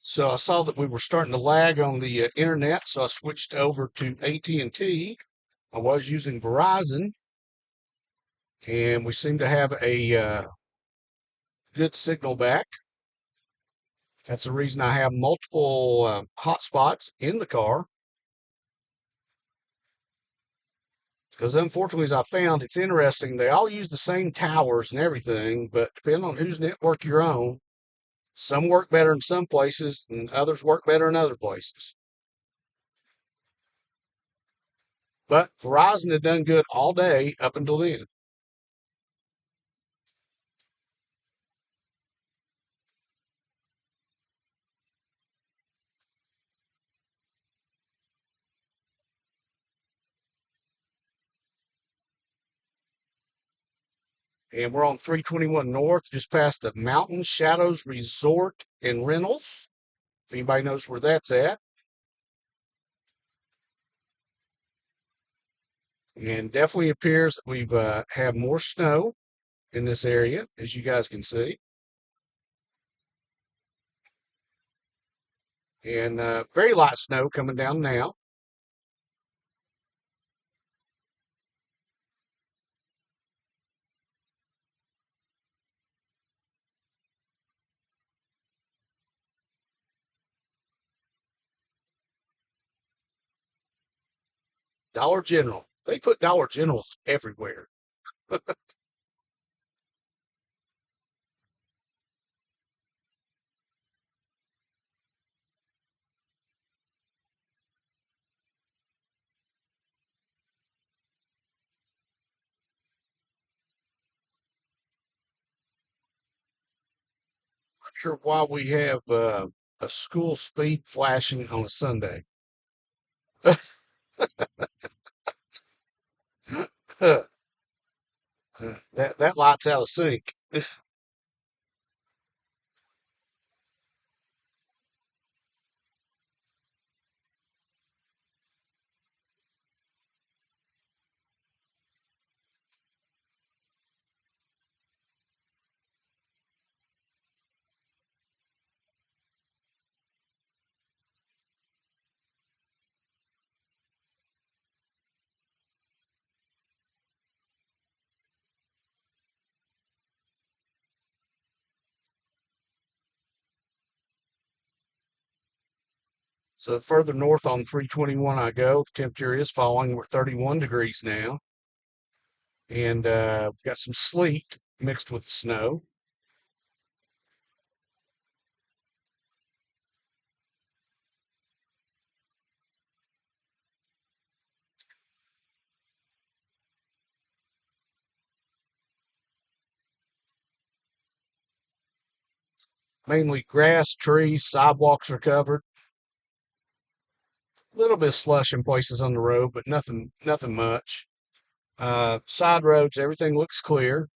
S1: So I saw that we were starting to lag on the internet, so I switched over to AT&T. I was using Verizon, and we seem to have a good signal back. That's the reason I have multiple hotspots in the car. Because unfortunately, as I found, it's interesting. They all use the same towers and everything, but depending on whose network you're on, some work better in some places and others work better in other places. But Verizon had done good all day up until then. And we're on 321 North, just past the Mountain Shadows Resort and Rentals. If anybody knows where that's at. And definitely appears that we've had more snow in this area, as you guys can see. And very light snow coming down now. Dollar General. They put Dollar Generals everywhere. Not sure why we have a school speed flashing on a Sunday. That light's out of sync. So the further north on 321 I go, the temperature is falling. We're 31 degrees now, and we've got some sleet mixed with the snow. Mainly grass, trees, sidewalks are covered. A little bit of slush in places on the road, but nothing much. Side roads, everything looks clear.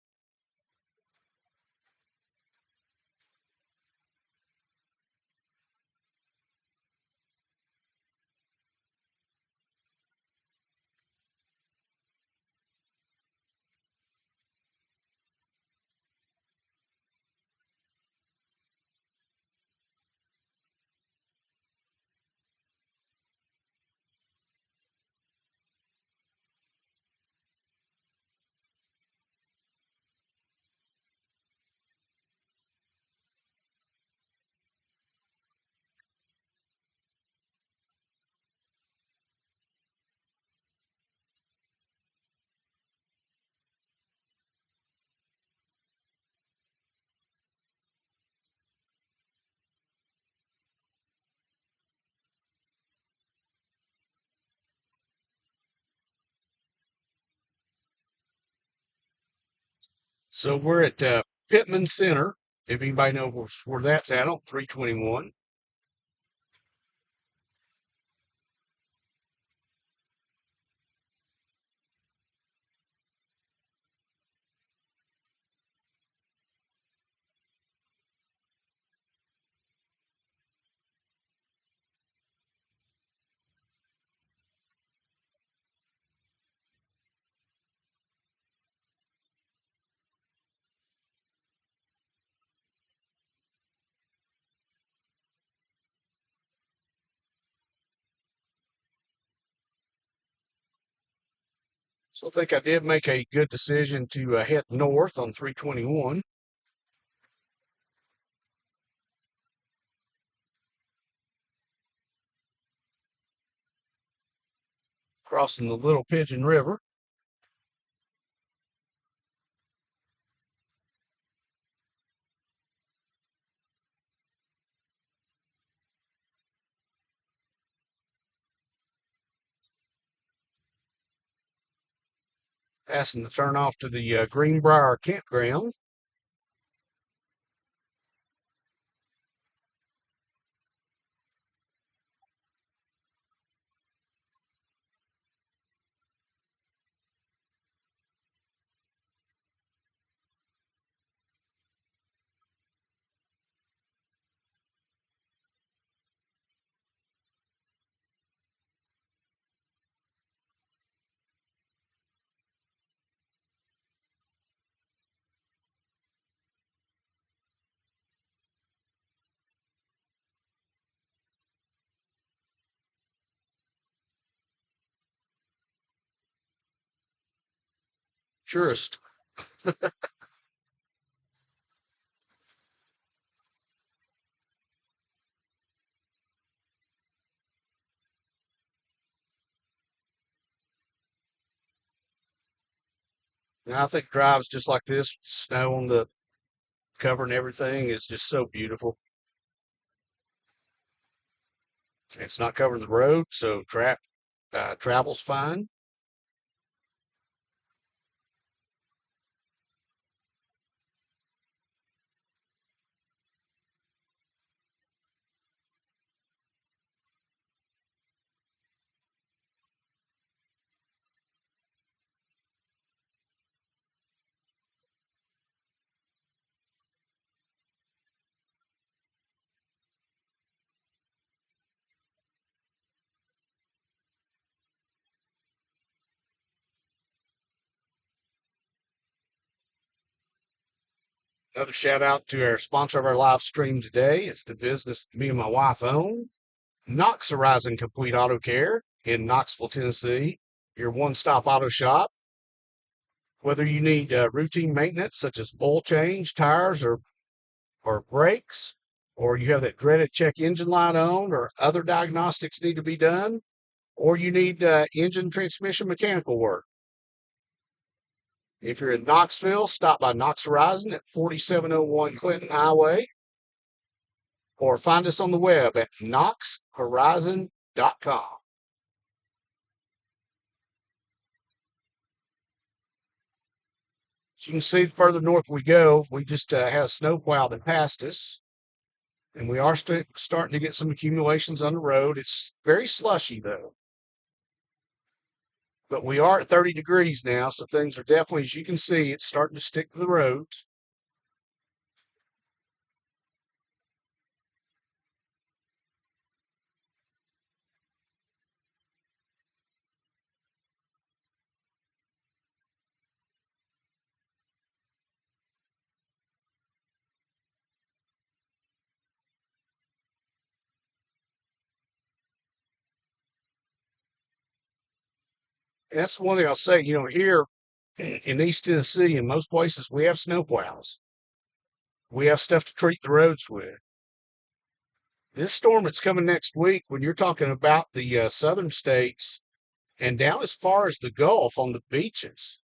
S1: So we're at Pitman Center. If anybody knows where that's at on 321. So I think I did make a good decision to head north on 321, crossing the Little Pigeon River. Passing the turnoff to the Greenbrier campground. Tourist. Now, I think drives just like this, with snow on the cover and everything, is just so beautiful. It's not covering the road, so travel's fine. Another shout out to our sponsor of our live stream today. It's the business me and my wife own, Knox Horizon Complete Auto Care in Knoxville, Tennessee. Your one-stop auto shop. Whether you need routine maintenance such as oil change, tires, or brakes, or you have that dreaded check engine light on, or other diagnostics need to be done, or you need engine transmission mechanical work. If you're in Knoxville, stop by Knox Horizon at 4701 Clinton Highway, or find us on the web at knoxhorizon.com. As you can see, the further north we go, we just had a snowplow that passed us, and we are starting to get some accumulations on the road. It's very slushy, though. But we are at 30 degrees now, so things are definitely, as you can see, it's starting to stick to the roads. And that's one thing I'll say, here in East Tennessee, in most places, we have snowplows. We have stuff to treat the roads with. This storm that's coming next week, when you're talking about the southern states and down as far as the Gulf on the beaches,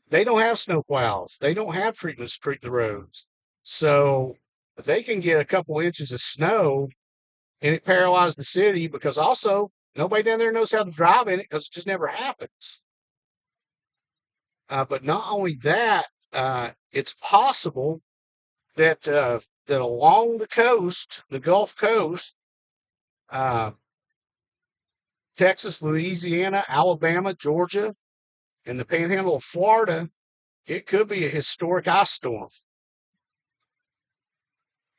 S1: they don't have snowplows. They don't have treatments to treat the roads. So they can get a couple inches of snow and it paralyzed the city because also nobody down there knows how to drive in it because it just never happens. But not only that, it's possible that along the coast, the Gulf Coast, uh, Texas, Louisiana, Alabama, Georgia, and the Panhandle of Florida, it could be a historic ice storm.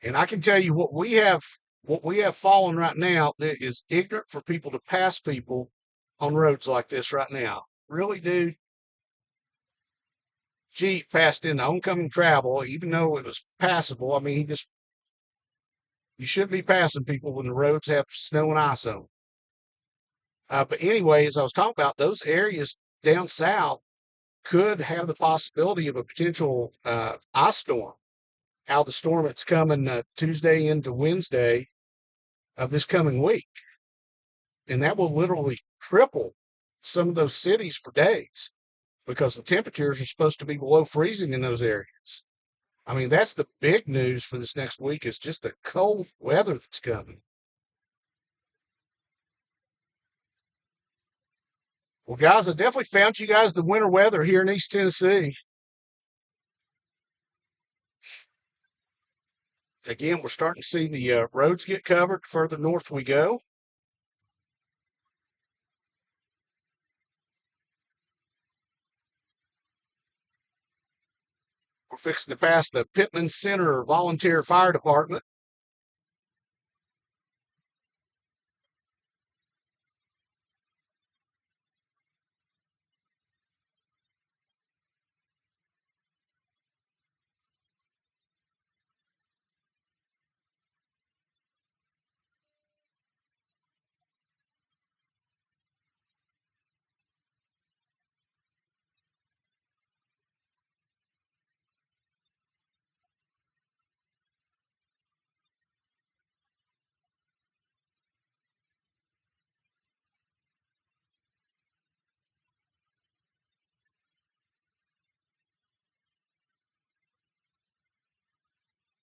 S1: And I can tell you what we have fallen right now that is ignorant for people to pass people on roads like this right now. Really, dude. Jeep passed into oncoming travel, even though it was passable. I mean, you shouldn't be passing people when the roads have snow and ice on them. But anyway, as I was talking about, those areas down south could have the possibility of a potential ice storm. How the storm that's coming Tuesday into Wednesday of this coming week. And that will literally cripple some of those cities for days because the temperatures are supposed to be below freezing in those areas. I mean, that's the big news for this next week is just the cold weather that's coming. Well, guys, I definitely found you guys the winter weather here in East Tennessee. Again, we're starting to see the roads get covered the further north we go. We're fixing to pass the Pitman Center Volunteer Fire Department.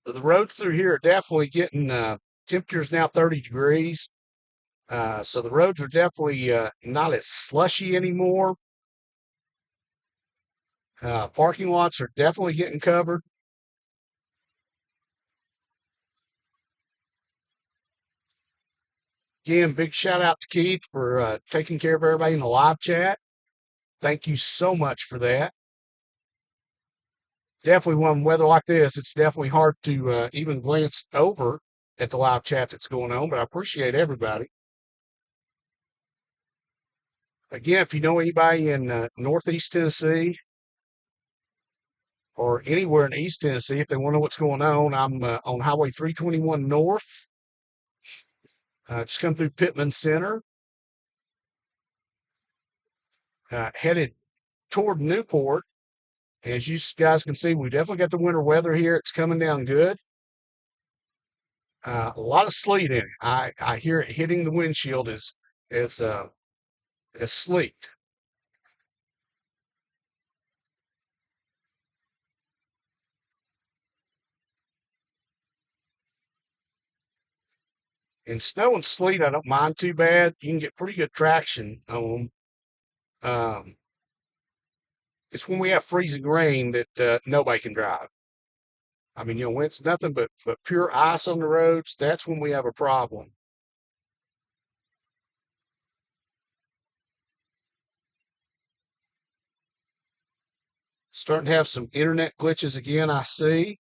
S1: So the roads through here are definitely getting temperatures now 30 degrees. So the roads are definitely not as slushy anymore. Parking lots are definitely getting covered. Again, big shout out to Keith for taking care of everybody in the live chat. Thank you so much for that. Definitely when weather like this, it's definitely hard to even glance over at the live chat that's going on, but I appreciate everybody. Again, if you know anybody in Northeast Tennessee or anywhere in East Tennessee, if they want to know what's going on, I'm on Highway 321 North. Just come through Pitman Center, headed toward Newport. As you guys can see, we definitely got the winter weather here. It's coming down good. A lot of sleet in it. I hear it hitting the windshield as sleet. In snow and sleet, I don't mind too bad. You can get pretty good traction on them. It's when we have freezing rain that nobody can drive. I mean, when it's nothing but pure ice on the roads, that's when we have a problem. Starting to have some internet glitches again, I see.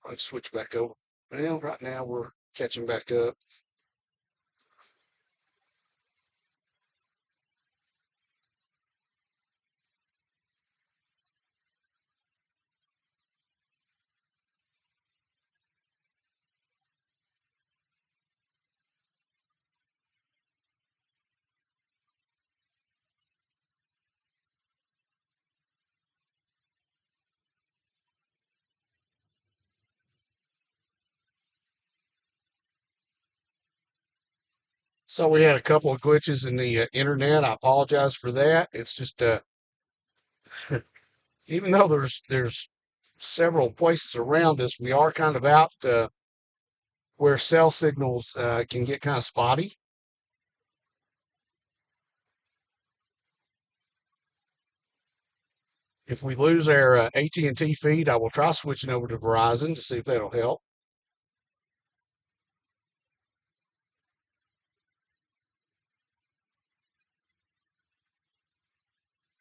S1: Let's switch back over. Well, right now we're catching back up. So we had a couple of glitches in the internet. I apologize for that. It's just even though there's several places around us, we are kind of out where cell signals can get kind of spotty. If we lose our AT&T feed, I will try switching over to Verizon to see if that'll help.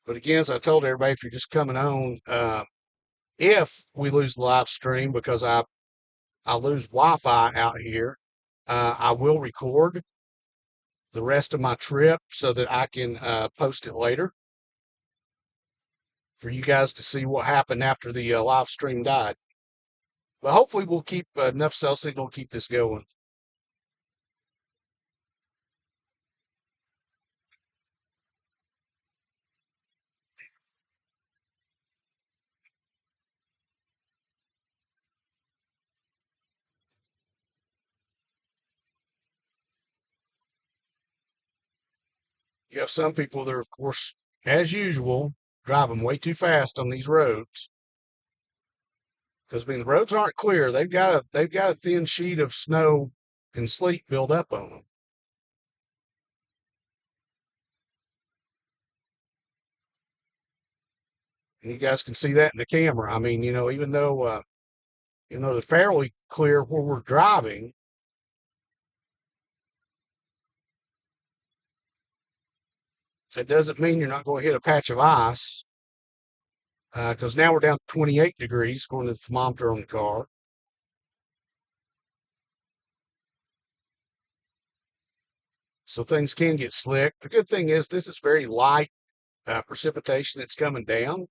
S1: But again, as I told everybody, if you're just coming on, if we lose the live stream because I lose Wi-Fi out here, I will record the rest of my trip so that I can post it later for you guys to see what happened after the live stream died. But hopefully we'll keep enough cell signal to keep this going. You have some people that are, of course, as usual, driving way too fast on these roads. Because I mean, the roads aren't clear. They've got a thin sheet of snow and sleet built up on them. And you guys can see that in the camera. I mean, even though they're fairly clear where we're driving, that doesn't mean you're not going to hit a patch of ice. Because now we're down to 28 degrees according to the thermometer on the car. So things can get slick. The good thing is this is very light precipitation that's coming down,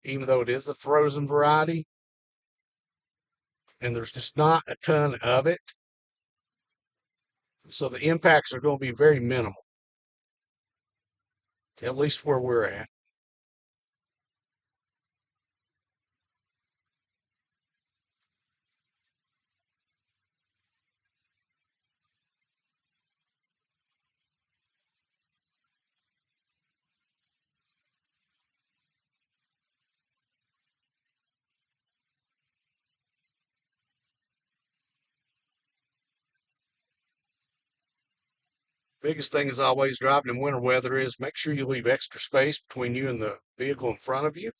S1: even though it is the frozen variety, and there's just not a ton of it. So the impacts are going to be very minimal, at least where we're at. Biggest thing is always driving in winter weather is make sure you leave extra space between you and the vehicle in front of you.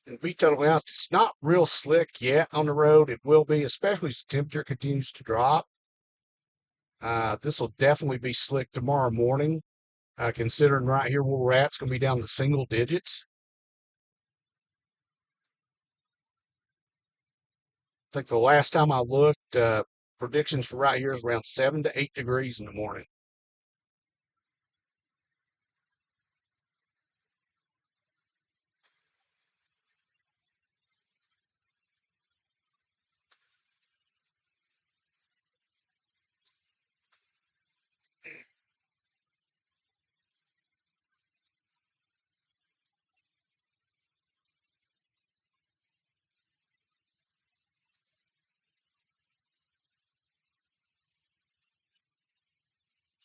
S1: And to be totally honest, it's not real slick yet on the road. It will be, especially as the temperature continues to drop. This will definitely be slick tomorrow morning, considering right here where we're at, it's going to be down to single digits. I think the last time I looked, predictions for right here is around 7 to 8 degrees in the morning.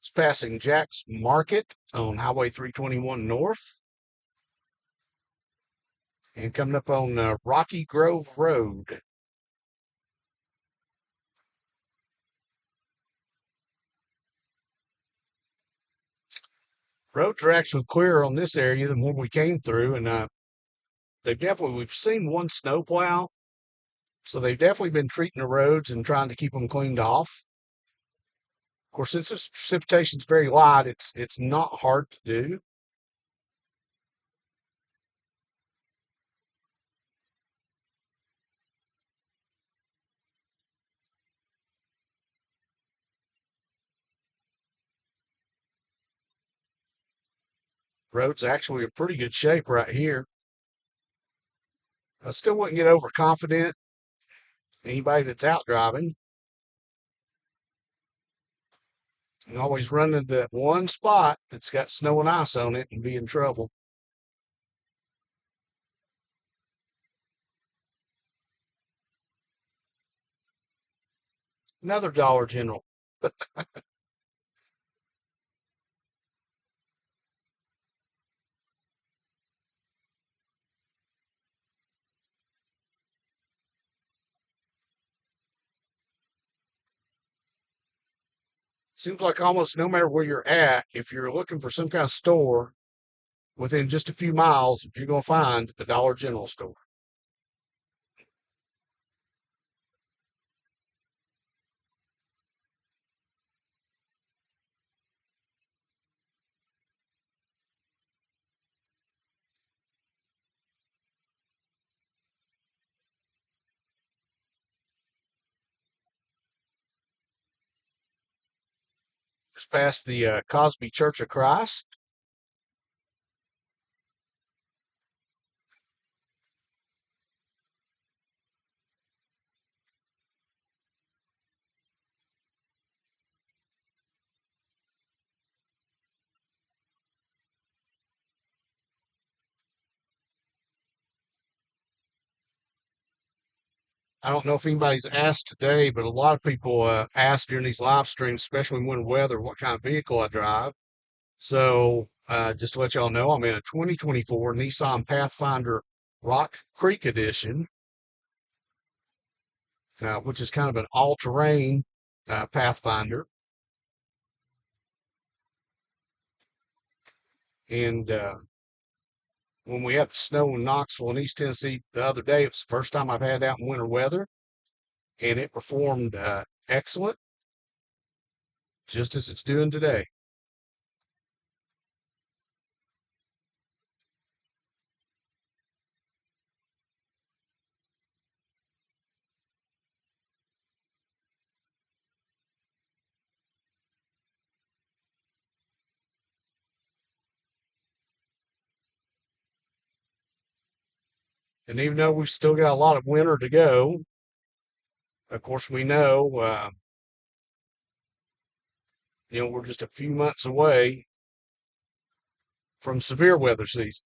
S1: It's passing Jack's Market on Highway 321 North and coming up on Rocky Grove Road. Roads are actually clearer on this area than what we came through, and we've seen one snowplow, so they've definitely been treating the roads and trying to keep them cleaned off. Of course, since this precipitation is very light, it's not hard to do. Roads actually are pretty good shape right here. I still wouldn't get overconfident. Anybody that's out driving, you always run into that one spot that's got snow and ice on it and be in trouble. Another Dollar General. Seems like almost no matter where you're at, if you're looking for some kind of store within just a few miles, you're going to find a Dollar General store. Just past the Cosby Church of Christ. I don't know if anybody's asked today, but a lot of people ask during these live streams, especially in winter weather, what kind of vehicle I drive. So just to let y'all know, I'm in a 2024 Nissan Pathfinder Rock Creek Edition, which is kind of an all-terrain Pathfinder. And when we had the snow in Knoxville and East Tennessee the other day, it was the first time I've had it out in winter weather, and it performed excellent, just as it's doing today. And even though we've still got a lot of winter to go, of course, we know, we're just a few months away from severe weather season.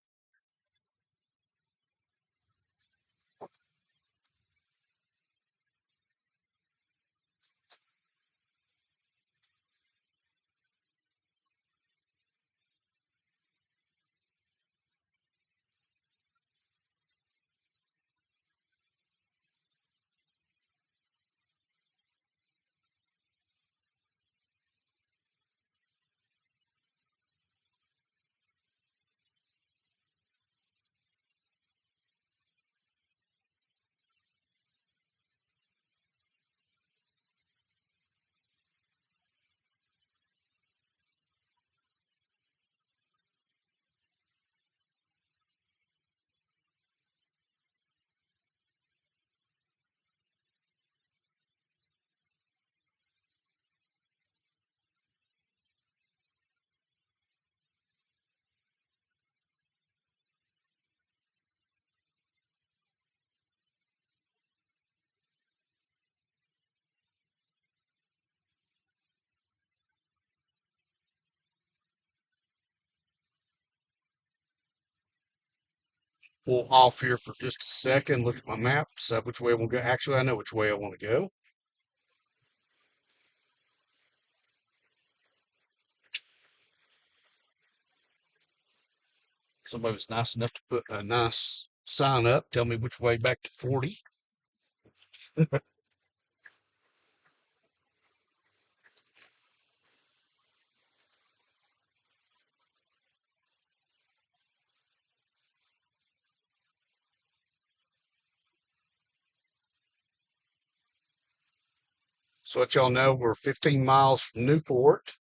S1: Pull off here for just a second, look at my map, decide which way I want to go. Actually, I know which way I want to go. Somebody was nice enough to put a nice sign up, tell me which way back to 40. So let y'all know we're 15 miles from Newport.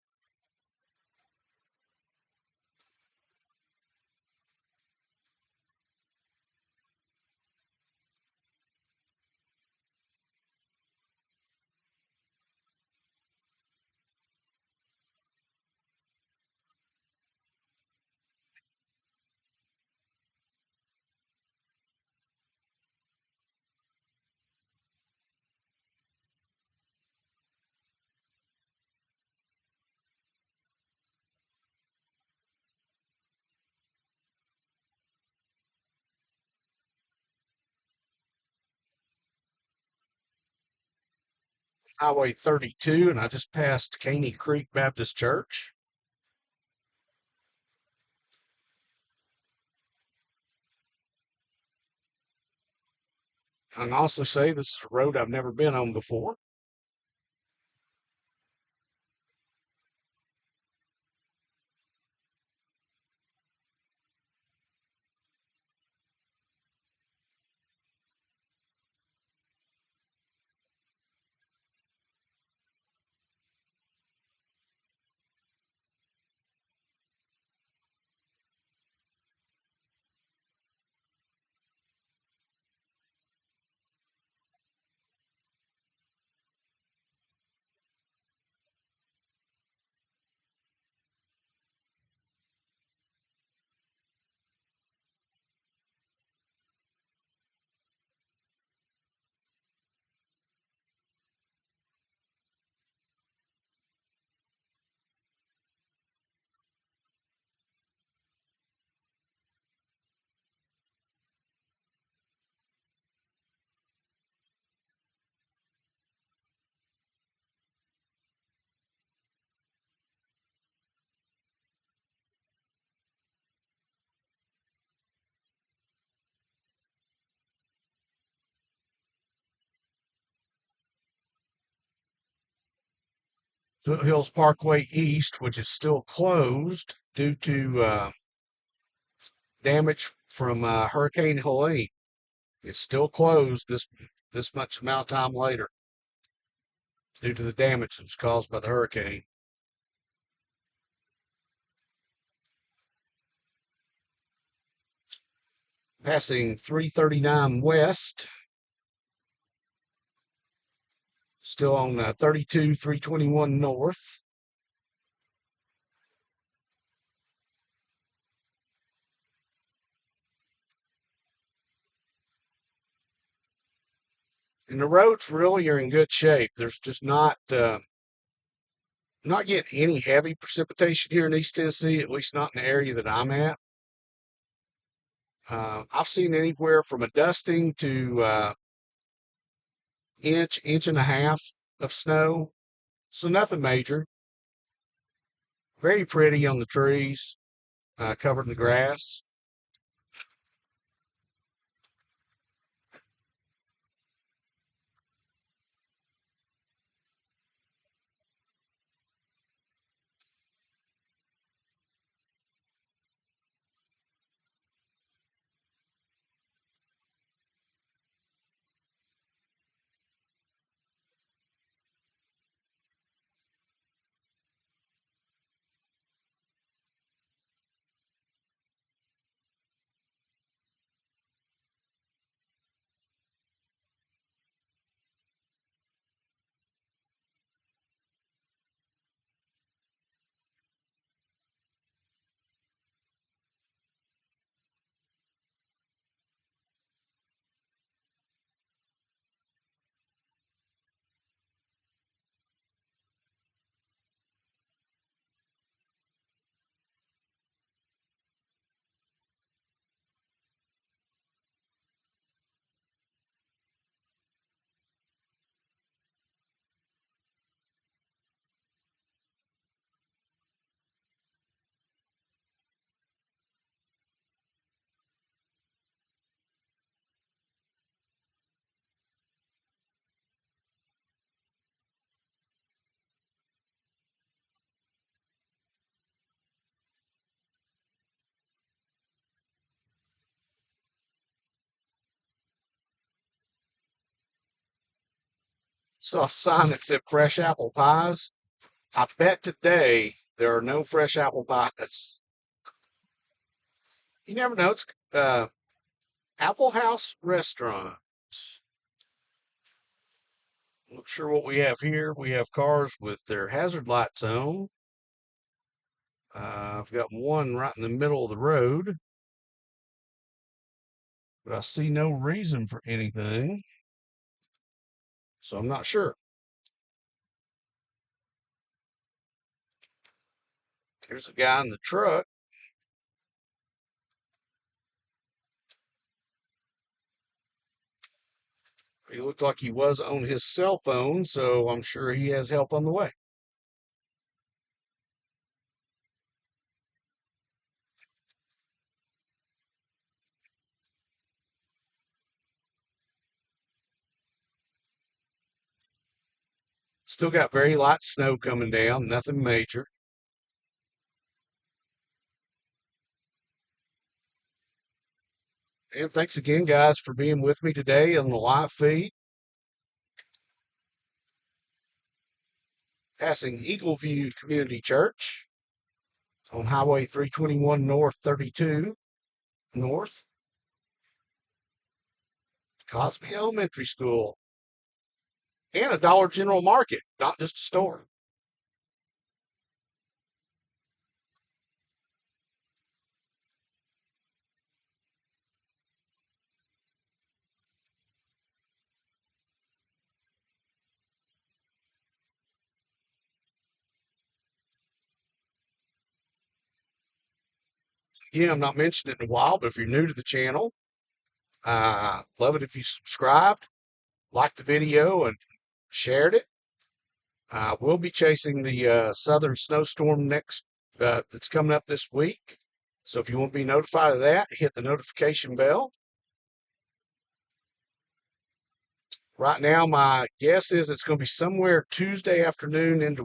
S1: Highway 32, and I just passed Caney Creek Baptist Church. I can also say this is a road I've never been on before. Foothills Parkway East, which is still closed due to damage from Hurricane Helene. It's still closed this much amount of time later due to the damage that was caused by the hurricane. Passing 339 west, still on 32 321 north. And the roads really are in good shape. There's just not getting any heavy precipitation here in East Tennessee, at least not in the area that I'm at. I've seen anywhere from a dusting to inch and a half of snow, so nothing major. Very pretty on the trees, covered in the grass. Saw a sign that said fresh apple pies. I bet today there are no fresh apple pies. You never know. It's Apple House Restaurant. Not sure what we have here. We have cars with their hazard lights on. I've got one right in the middle of the road, but I see no reason for anything, so I'm not sure. There's a guy in the truck. He looked like he was on his cell phone, so I'm sure he has help on the way. Still got very light snow coming down, nothing major. And thanks again, guys, for being with me today on the live feed. Passing Eagle View Community Church on Highway 321 North 32 North. Cosby Elementary School. And a Dollar General Market, not just a store. Again, I'm not mentioning it in a while, but if you're new to the channel, love it if you subscribed, liked the video, and shared it. We'll be chasing the southern snowstorm next that's coming up this week. So if you want to be notified of that, hit the notification bell. Right now, my guess is it's going to be somewhere Tuesday afternoon into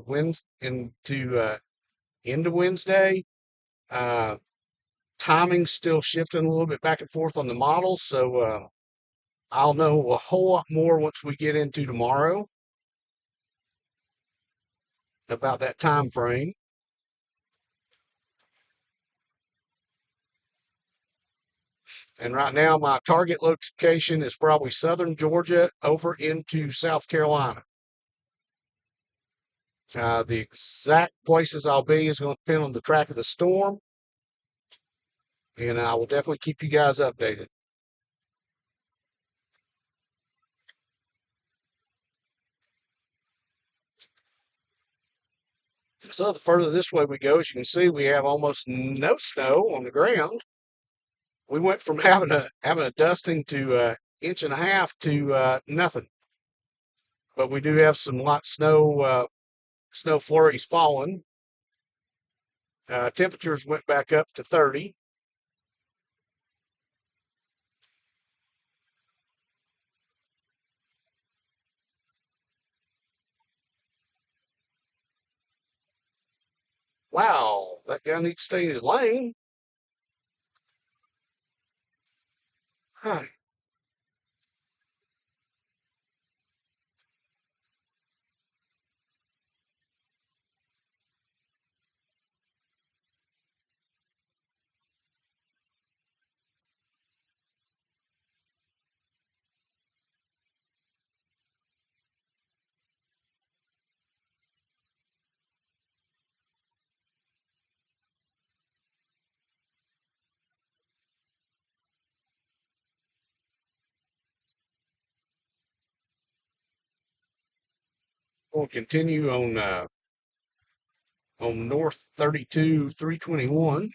S1: Wednesday. Uh, Timing's still shifting a little bit back and forth on the models, so I'll know a whole lot more once we get into tomorrow about that time frame. And right now, my target location is probably southern Georgia over into South Carolina. The exact places I'll be is going to depend on the track of the storm, and I will definitely keep you guys updated. So the further this way we go, as you can see, we have almost no snow on the ground. We went from having a dusting to inch and a half to nothing. But we do have some light snow flurries falling. Temperatures went back up to 30. Wow, that guy needs to stay in his lane. Huh. We'll continue on North 32 321.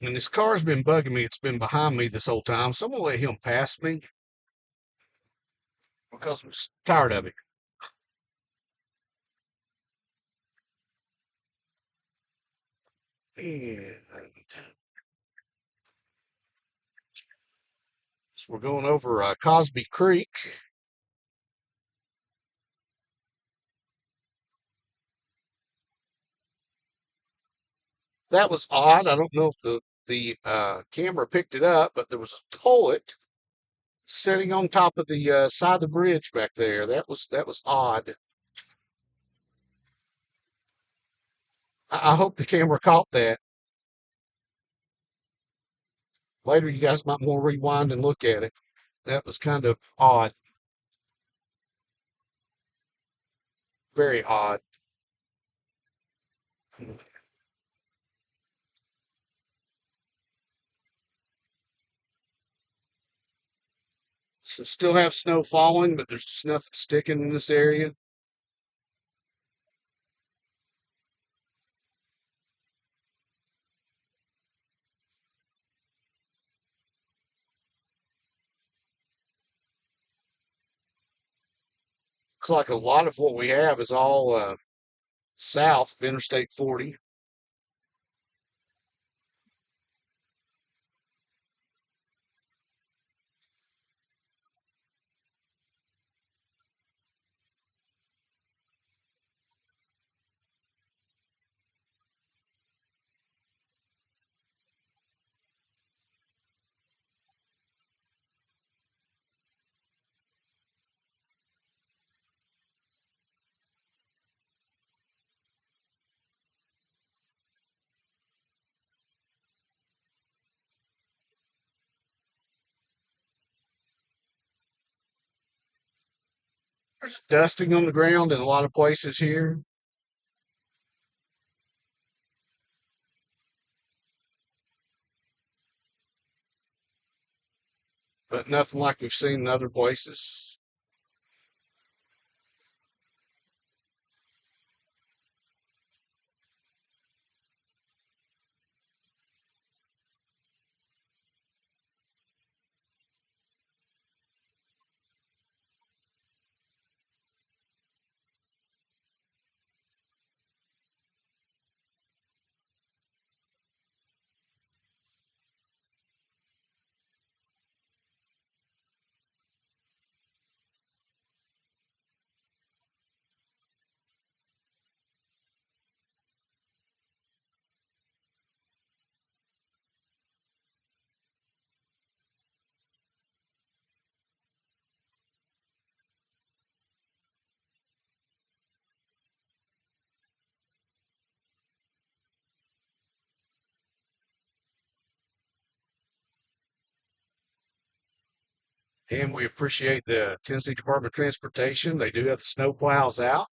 S1: And this car's been bugging me. It's been behind me this whole time. So I'm going to let him pass me because I'm tired of it. And so we're going over Cosby Creek. That was odd. I don't know if the camera picked it up, but there was a toilet sitting on top of the side of the bridge back there. That was odd. I hope the camera caught that. Later, you guys might want to rewind and look at it. That was kind of odd, very odd. So still have snow falling, but there's just nothing sticking in this area. Looks like a lot of what we have is all south of Interstate 40. There's dusting on the ground in a lot of places here, but nothing like we've seen in other places. And we appreciate the Tennessee Department of Transportation. They do have the snow plows out,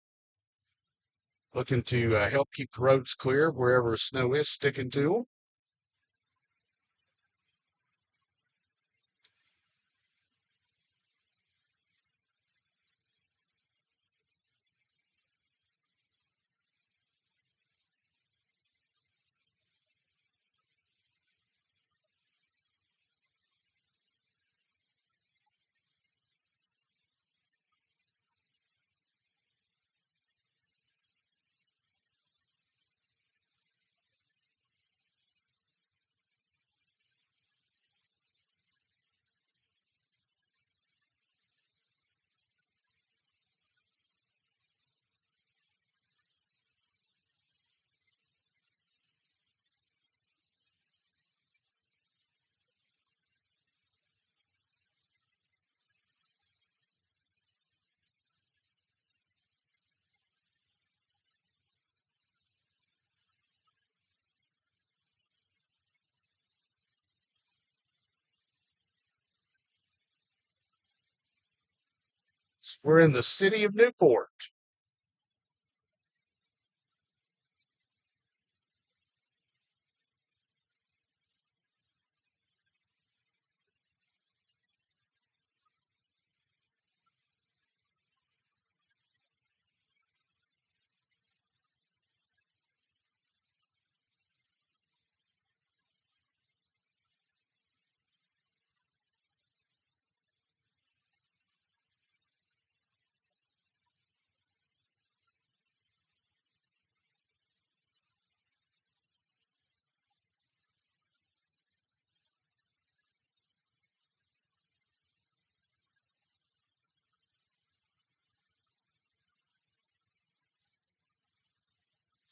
S1: looking to help keep the roads clear wherever snow is sticking to them. We're in the city of Newport.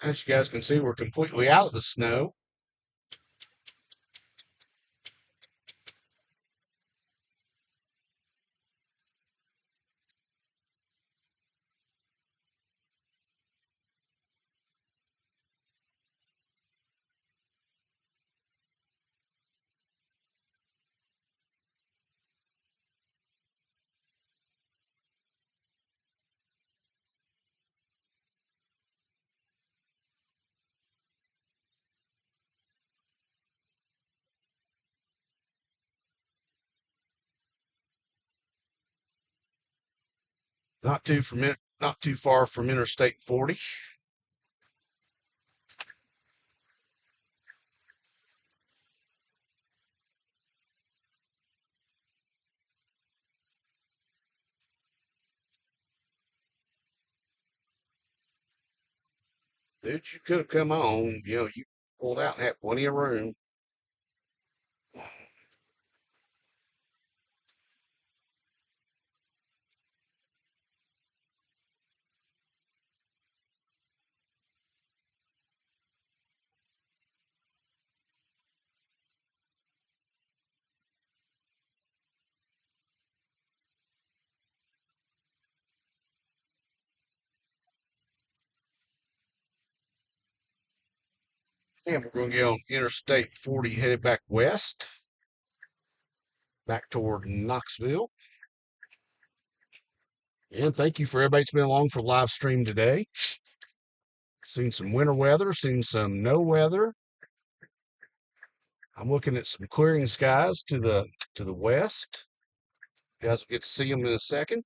S1: As you guys can see, we're completely out of the snow. Not too far from Interstate 40. Dude, you could have come on. You pulled out and had plenty of room. And we're going to get on Interstate 40 headed back west, back toward Knoxville. And thank you for everybody that's been along for the live stream today. Seen some winter weather, seen some no weather. I'm looking at some clearing skies to the west. You guys will get to see them in a second.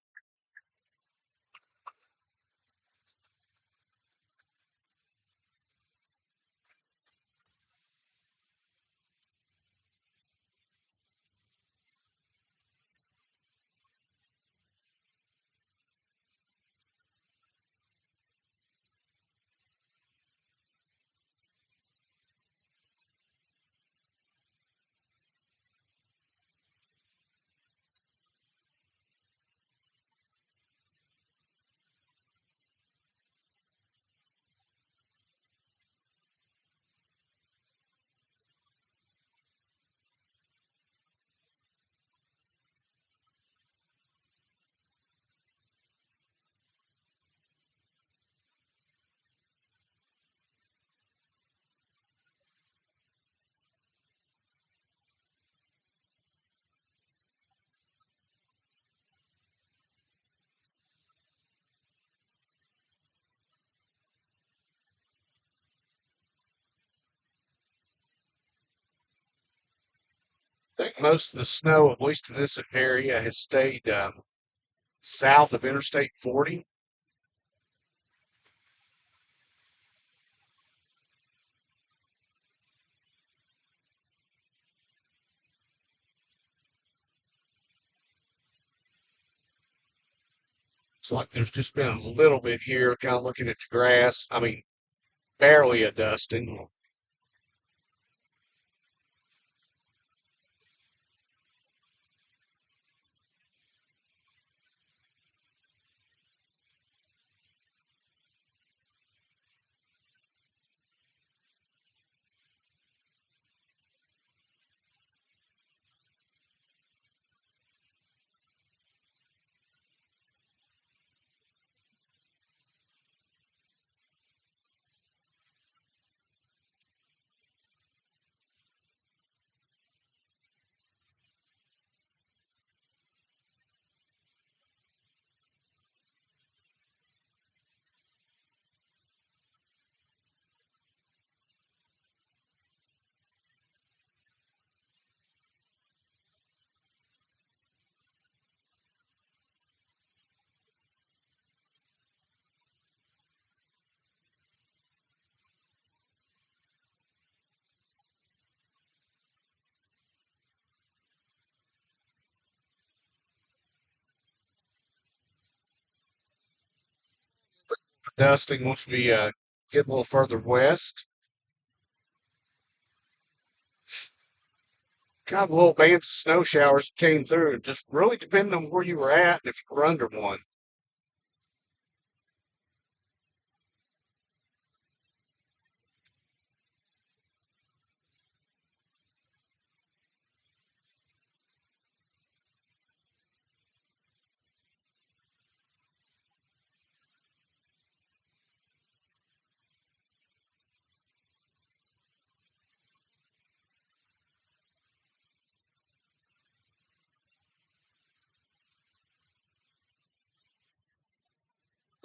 S1: I think most of the snow, at least in this area, has stayed south of Interstate 40. It's like there's just been a little bit here, kind of looking at the grass. I mean, barely a dusting. Dusting once we get a little further west. Kind of little bands of snow showers that came through, just really depending on where you were at and if you were under one.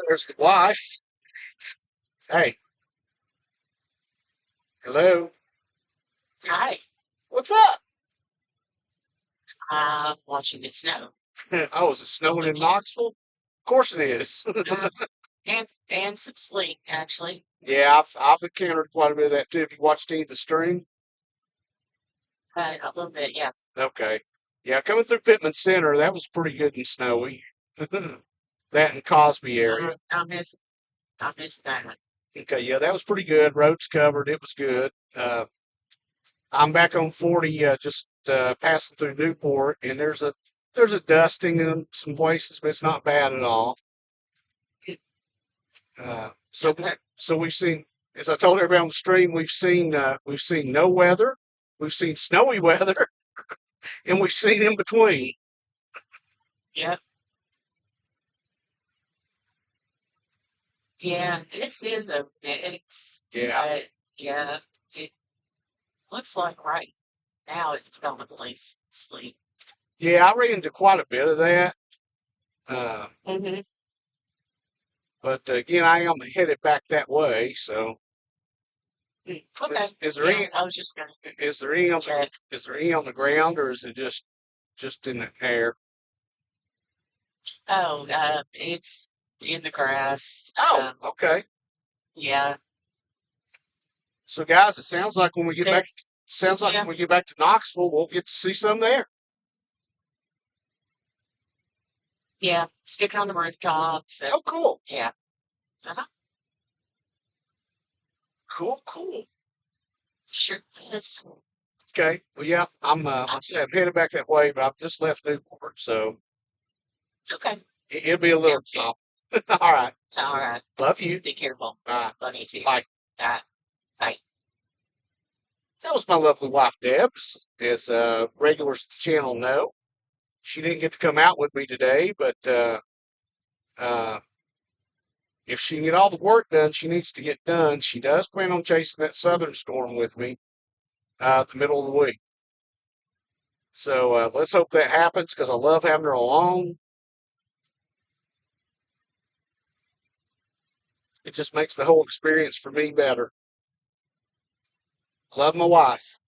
S1: There's the wife. Hey, hello.
S2: Hi,
S1: What's up?
S2: I'm watching it snow.
S1: Oh, is it snowing in Knoxville? Of course it is.
S2: Uh, and some sleet, actually.
S1: Yeah, I've encountered quite a bit of that too. Have you watched any of the stream?
S2: A little bit, yeah.
S1: Okay. Yeah, coming through Pitman Center, that was pretty good and snowy. That and Cosby area.
S2: I miss that.
S1: Okay, yeah, that was pretty good. Roads covered. It was good. I'm back on 40, just passing through Newport, and there's a dusting in some places, but it's not bad at all. Uh, so
S2: Okay.
S1: so we've seen, as I told everybody on the stream, we've seen no weather, we've seen snowy weather, and we've seen in between.
S2: Yeah, yeah. This is a mix,
S1: Yeah,
S2: but yeah, it looks like right now it's predominantly sleet.
S1: yeah, I ran into quite a bit of that. Uh,
S2: Mm-hmm.
S1: but again, I am headed back that way. So
S2: Okay.
S1: is there
S2: Yeah,
S1: any
S2: I was just gonna
S1: is there any on
S2: check.
S1: is there any on the ground, or is it just in the air?
S2: Oh, it's in the grass.
S1: Oh, okay.
S2: Yeah,
S1: So guys, it
S2: there's
S1: sounds like
S2: yeah.
S1: when we get back to Knoxville, we'll get to see some there.
S2: Yeah, stick on the rooftops and
S1: Oh, cool,
S2: yeah. Uh-huh.
S1: cool.
S2: Sure is.
S1: Okay. Well, yeah, like I said, I'm headed back that way, but I've just left Newport, so
S2: Okay.
S1: it'll be a little
S2: Sounds good.
S1: stop. All right.
S2: All right.
S1: Love you.
S2: Be careful.
S1: All right.
S2: Love you too.
S1: Bye.
S2: All right. Bye.
S1: That was my lovely wife, Deb, as regulars of the channel know. She didn't get to come out with me today, but uh, if she can get all the work done she needs to get done, she does plan on chasing that southern storm with me the middle of the week. So let's hope that happens because I love having her along. It just makes the whole experience for me better. Love my wife.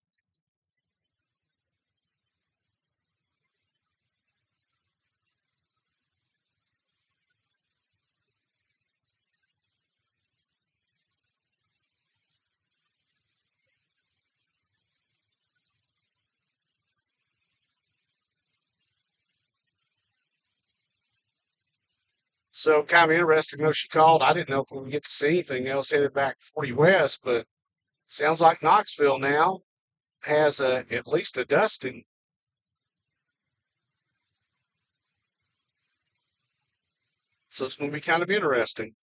S1: So kind of interesting though she called. I didn't know if we would get to see anything else headed back 40 West, but sounds like Knoxville now has at least a dusting. So it's going to be kind of interesting.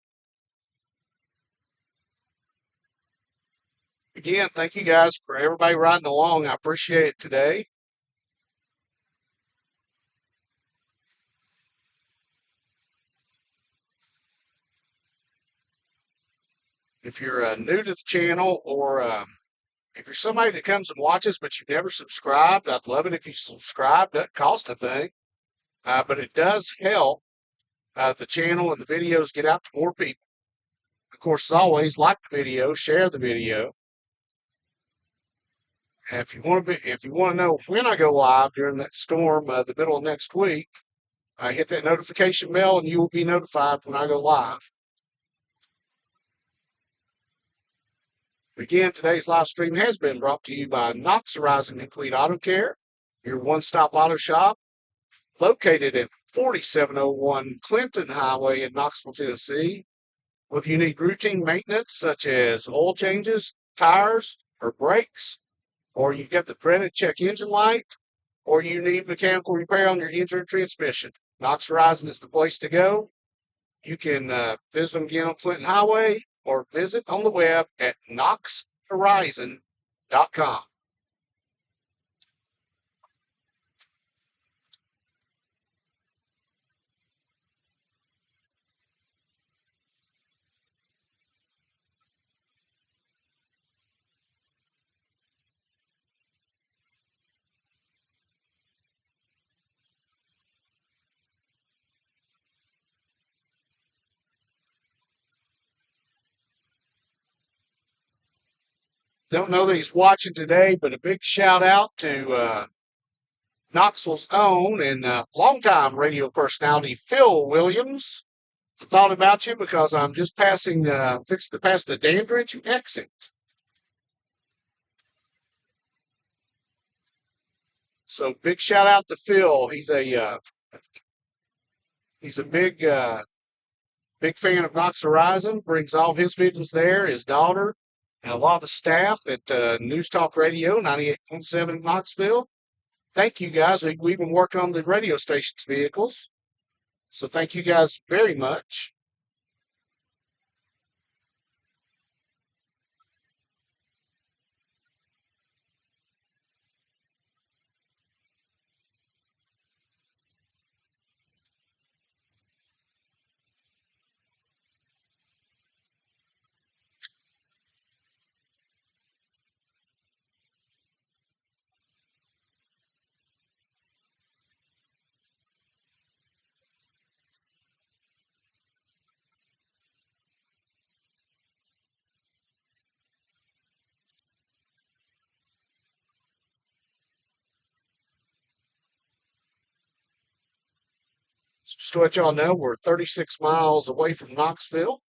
S1: Again, thank you guys for everybody riding along. I appreciate it today. If you're new to the channel or if you're somebody that comes and watches but you've never subscribed, I'd love it if you subscribe. Doesn't cost a thing, but it does help the channel and the videos get out to more people. Of course, as always, like the video, share the video. And if you want to know when I go live during that storm, the middle of next week, hit that notification bell and you will be notified when I go live. Again, today's live stream has been brought to you by Knox Horizon Complete Auto Care, your one-stop auto shop, located at 4701 Clinton Highway in Knoxville, Tennessee. Whether you need routine maintenance such as oil changes, tires, or brakes, or you've got the preventive check engine light, or you need mechanical repair on your engine or transmission, Knox Horizon is the place to go. You can visit them again on Clinton Highway or visit on the web at knoxhorizon.com. Don't know that he's watching today, but a big shout out to Knoxville's own and longtime radio personality, Phil Williams. I thought about you because I'm just fixing to pass the Dandridge exit. So big shout out to Phil. He's a big fan of Knox Horizon. Brings all of his videos there. His daughter and a lot of the staff at News Talk Radio 98.7 in Knoxville. Thank you guys. We even work on the radio station's vehicles. So thank you guys very much. Just to let y'all know, we're 36 miles away from Knoxville.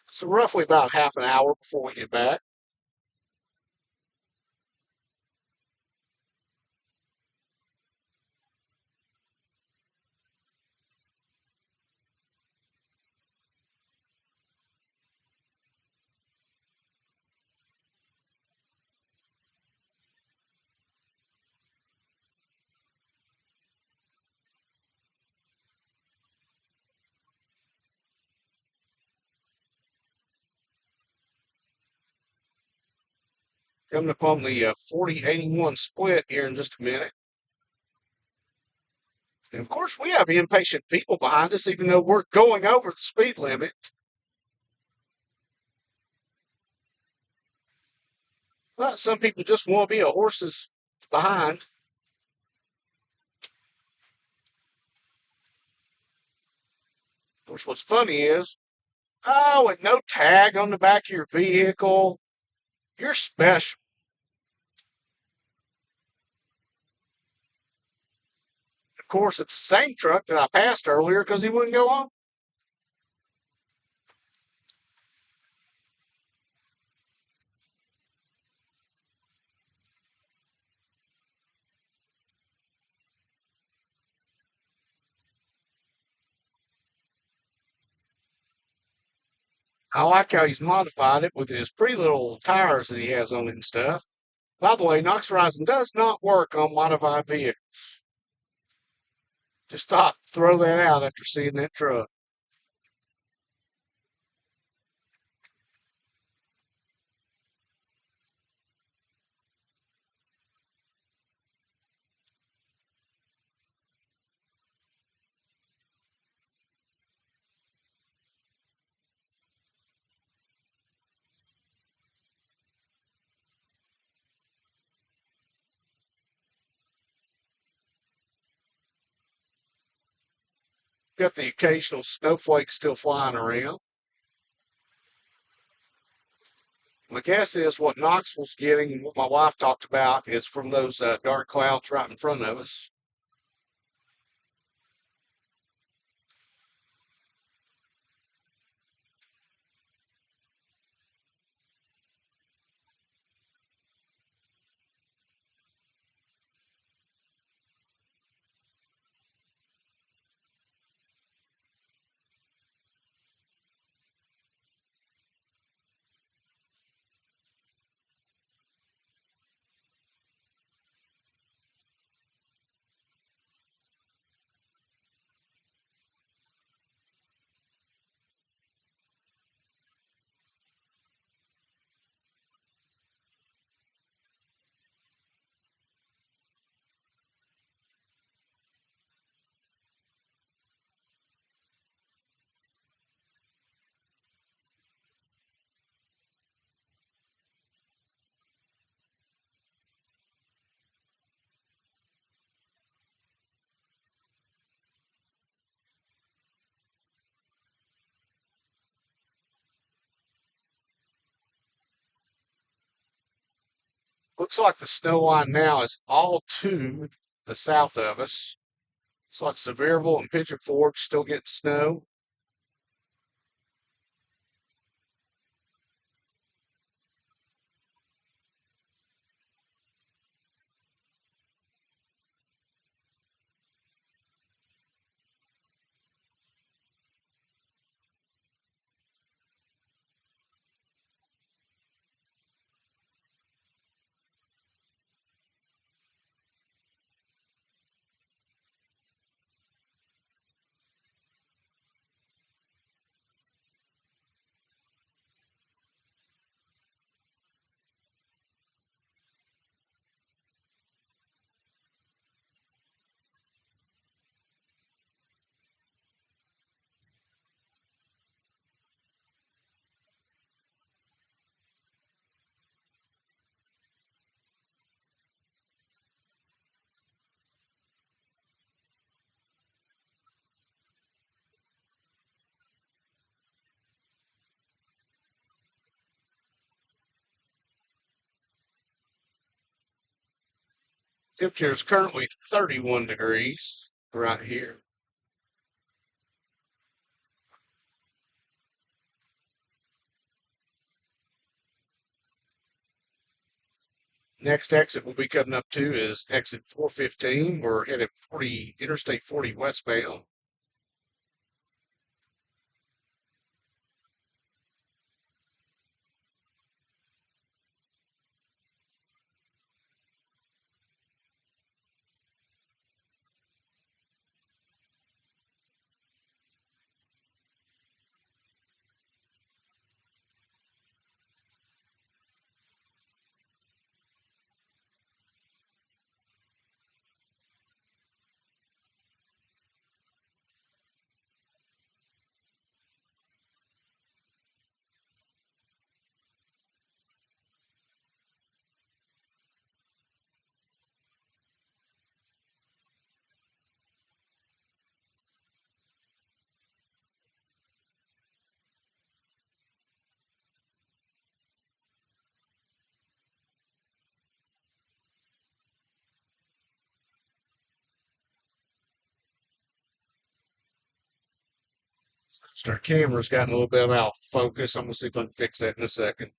S1: So roughly about half an hour before we get back. Coming up on the 4081 split here in just a minute. And of course, we have impatient people behind us, even though we're going over the speed limit. But some people just want to be a horse's behind. Of course, what's funny is, with no tag on the back of your vehicle, you're special. Of course, it's the same truck that I passed earlier because he wouldn't go on. I like how he's modified it with his pretty little tires that he has on it and stuff. By the way, Knox Horizon does not work on modified vehicles. Just thought throw that out after seeing that truck. Got the occasional snowflake still flying around. My guess is what Knoxville's getting, and what my wife talked about, is from those dark clouds right in front of us. Looks like the snow line now is all to the south of us. Looks like Sevierville and Pigeon Forge still getting snow. Temperature is currently 31 degrees right here. Next exit we'll be coming up to is exit 415. We're headed 40, Interstate 40 westbound. Our camera's gotten a little bit out of focus. I'm gonna see if I can fix that in a second.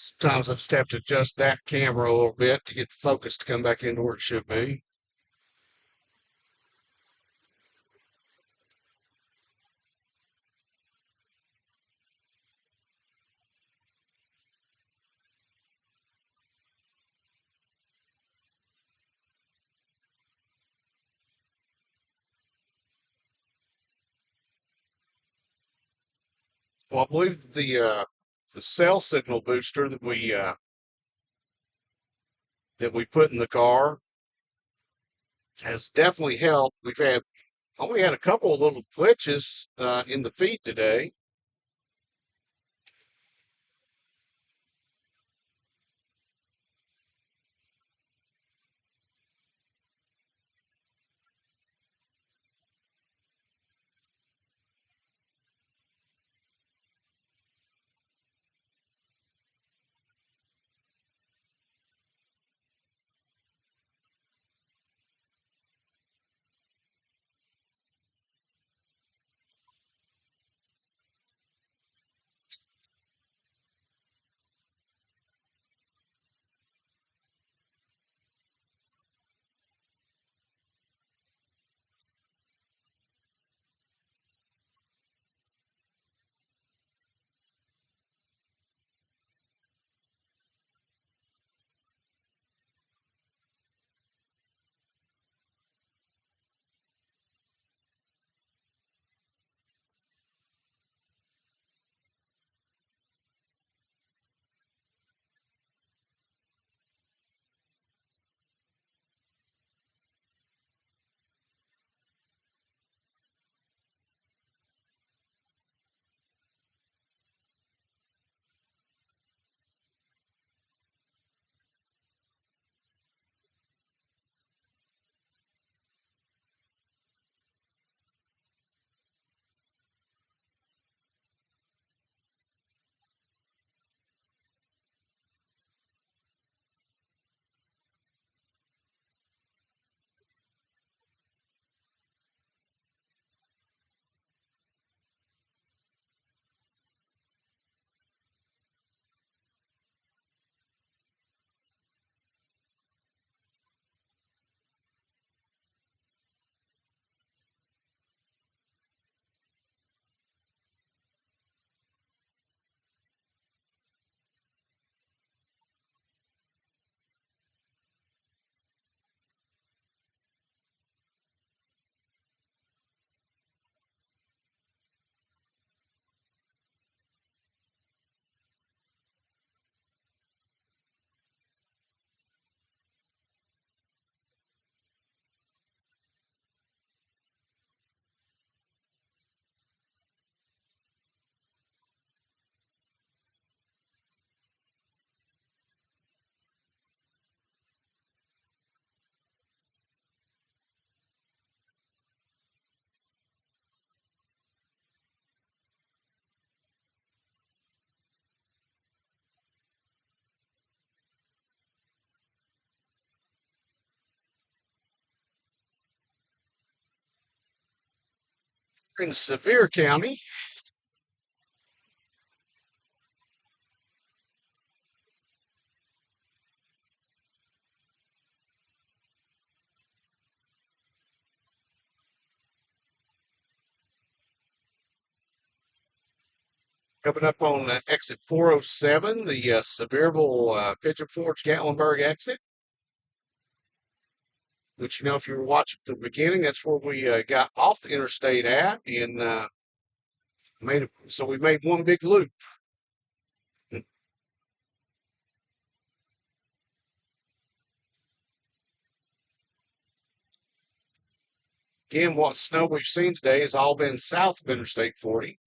S1: Sometimes I just have to adjust that camera a little bit to get the focus to come back into where it should be. Well, I believe the cell signal booster that we put in the car has definitely helped. We've had only had a couple of little glitches in the feed today. In Sevier County, coming up on exit 407, the Sevierville Pigeon Forge Gatlinburg exit. Which, if you were watching from the beginning, that's where we got off the interstate at, and so we made one big loop. Again, what snow we've seen today has all been south of Interstate 40.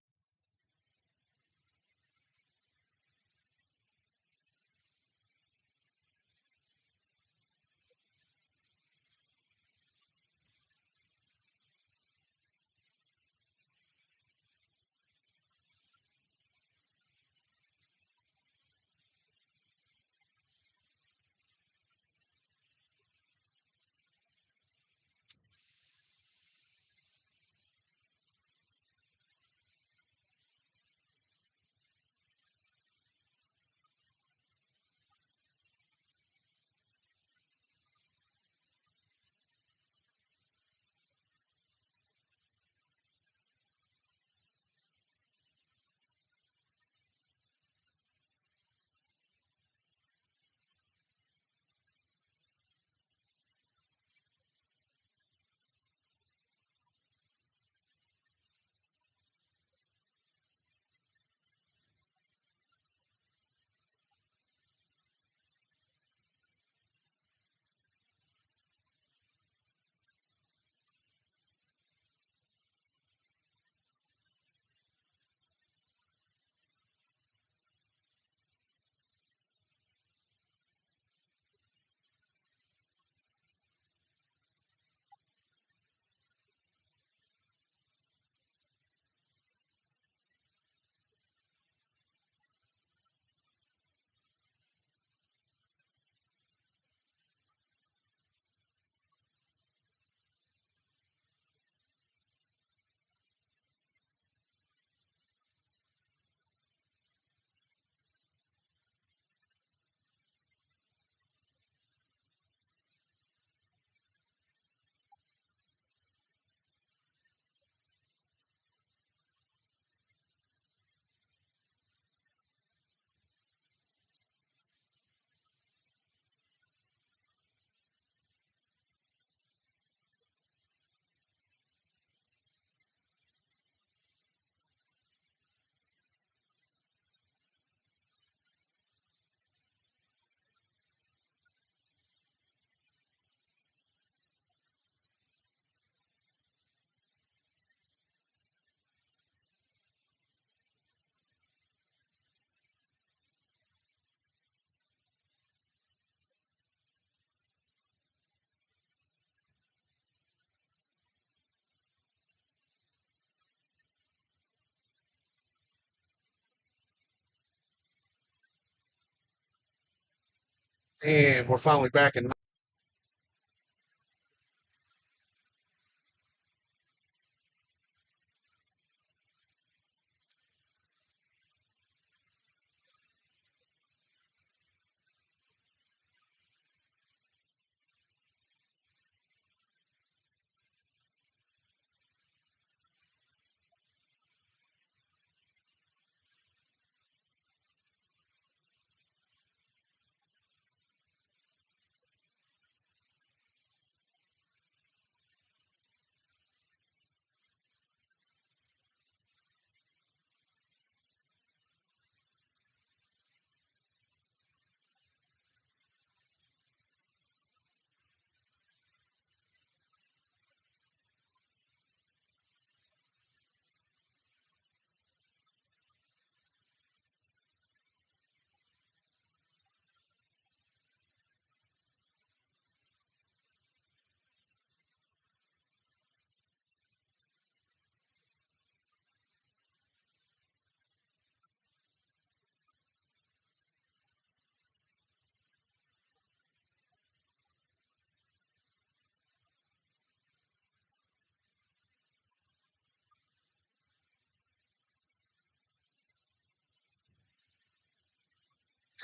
S1: And we're finally back in.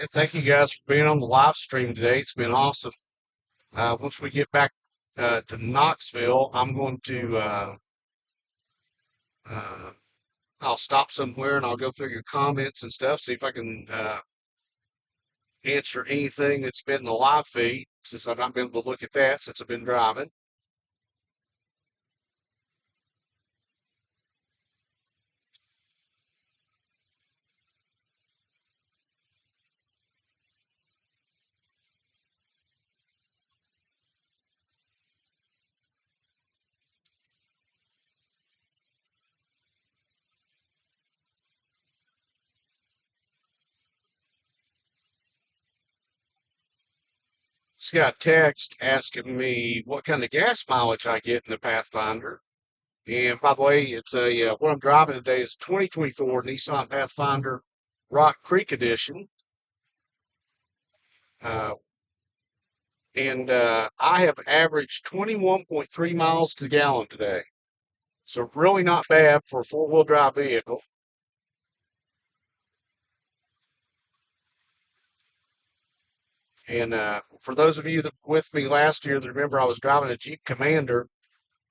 S1: And thank you guys for being on the live stream today. It's been awesome. Once we get back to Knoxville, I'm going to uh, I'll stop somewhere and I'll go through your comments and stuff, see if I can answer anything that's been in the live feed, since I've not been able to look at that since I've been driving. Just got a text asking me what kind of gas mileage I get in the Pathfinder. And by the way, it's what I'm driving today is a 2024 Nissan Pathfinder Rock Creek Edition. Uh, and I have averaged 21.3 miles to the gallon today. So really not bad for a four-wheel drive vehicle. And for those of you that were with me last year that remember I was driving a Jeep Commander,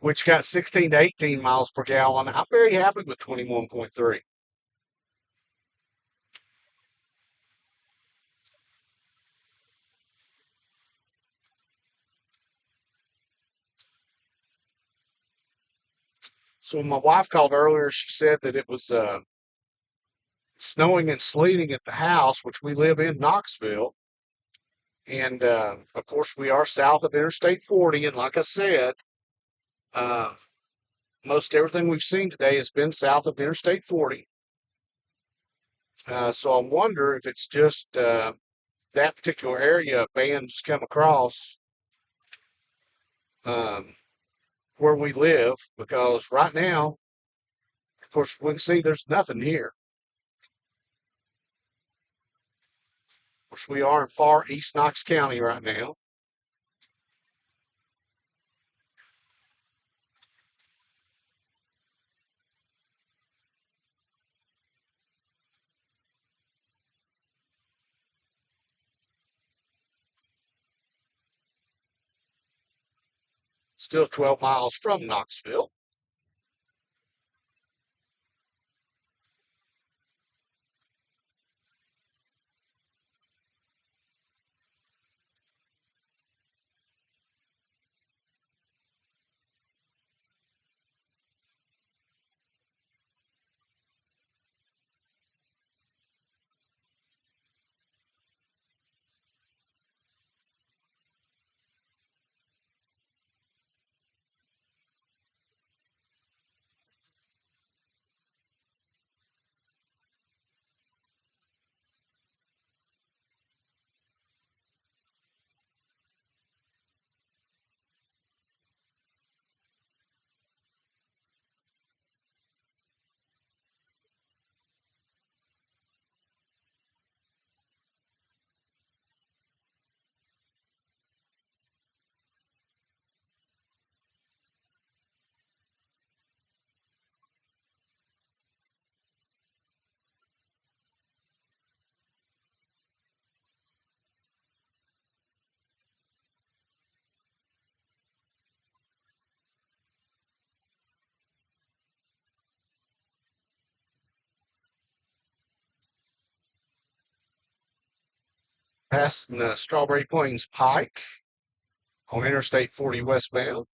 S1: which got 16 to 18 miles per gallon. I'm very happy with 21.3. So when my wife called earlier, she said that it was snowing and sleeting at the house, which we live in Knoxville. And of course, we are south of Interstate 40. And like I said, uh, most everything we've seen today has been south of Interstate 40. So I wonder if it's just that particular area bands come across um, where we live, because right now, of course, we can see there's nothing here. Of course, we are in far east Knox County right now. Still 12 miles from Knoxville. Passing Strawberry Plains Pike on Interstate 40 westbound.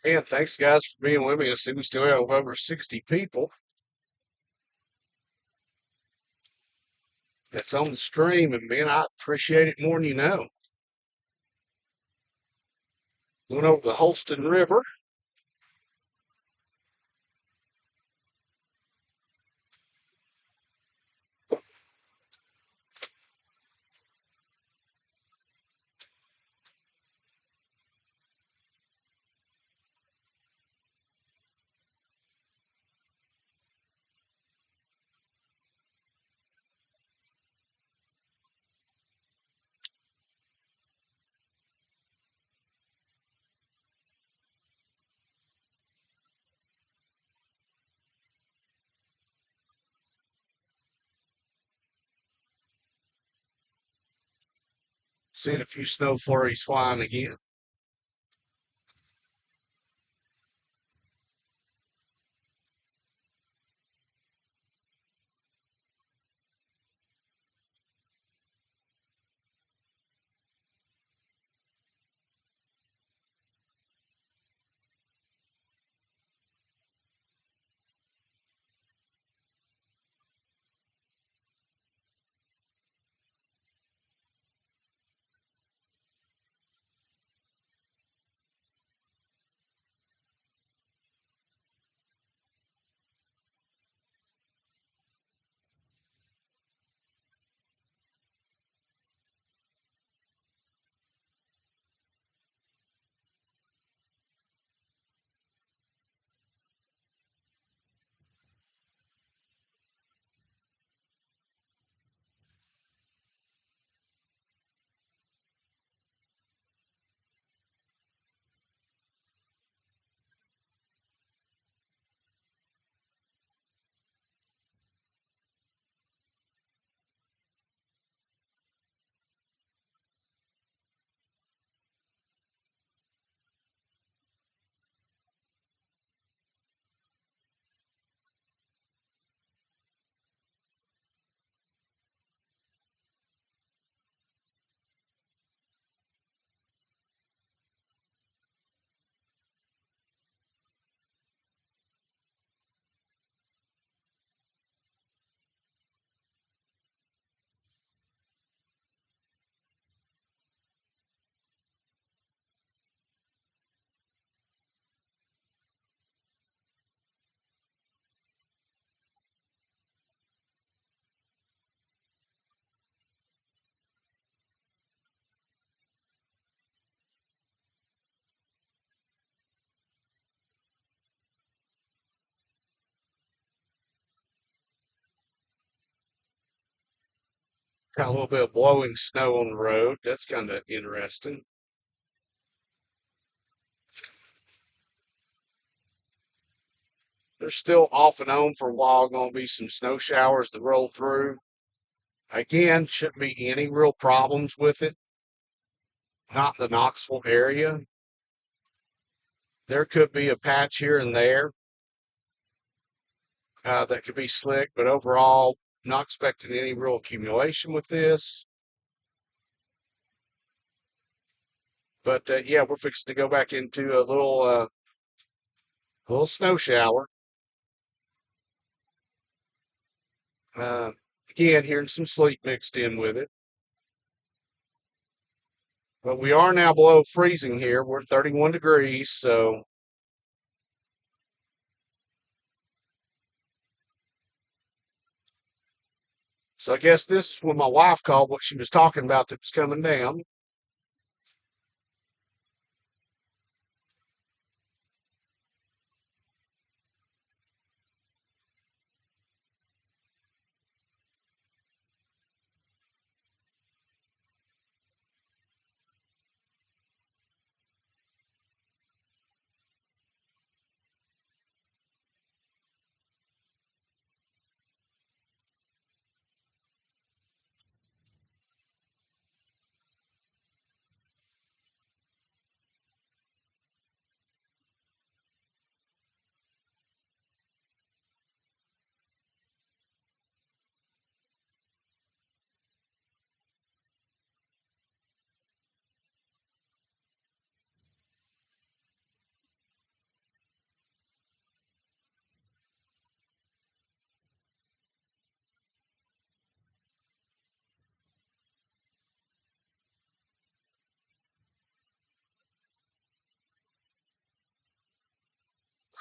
S1: And thanks, guys, for being with me. I see we still have over 60 people that's on the stream, and man, I appreciate it more than you know. Going over the Holston River. Seeing a few snow flurries flying again. Got a little bit of blowing snow on the road. That's kind of interesting. There's still off and on for a while going to be some snow showers to roll through. Again, shouldn't be any real problems with it. Not in the Knoxville area. There could be a patch here and there that could be slick, but overall, not expecting any real accumulation with this. But yeah, we're fixing to go back into a little snow shower. Uh, Again, hearing some sleet mixed in with it. But we are now below freezing here. We're 31 degrees, so I guess this is when my wife called what she was talking about that was coming down.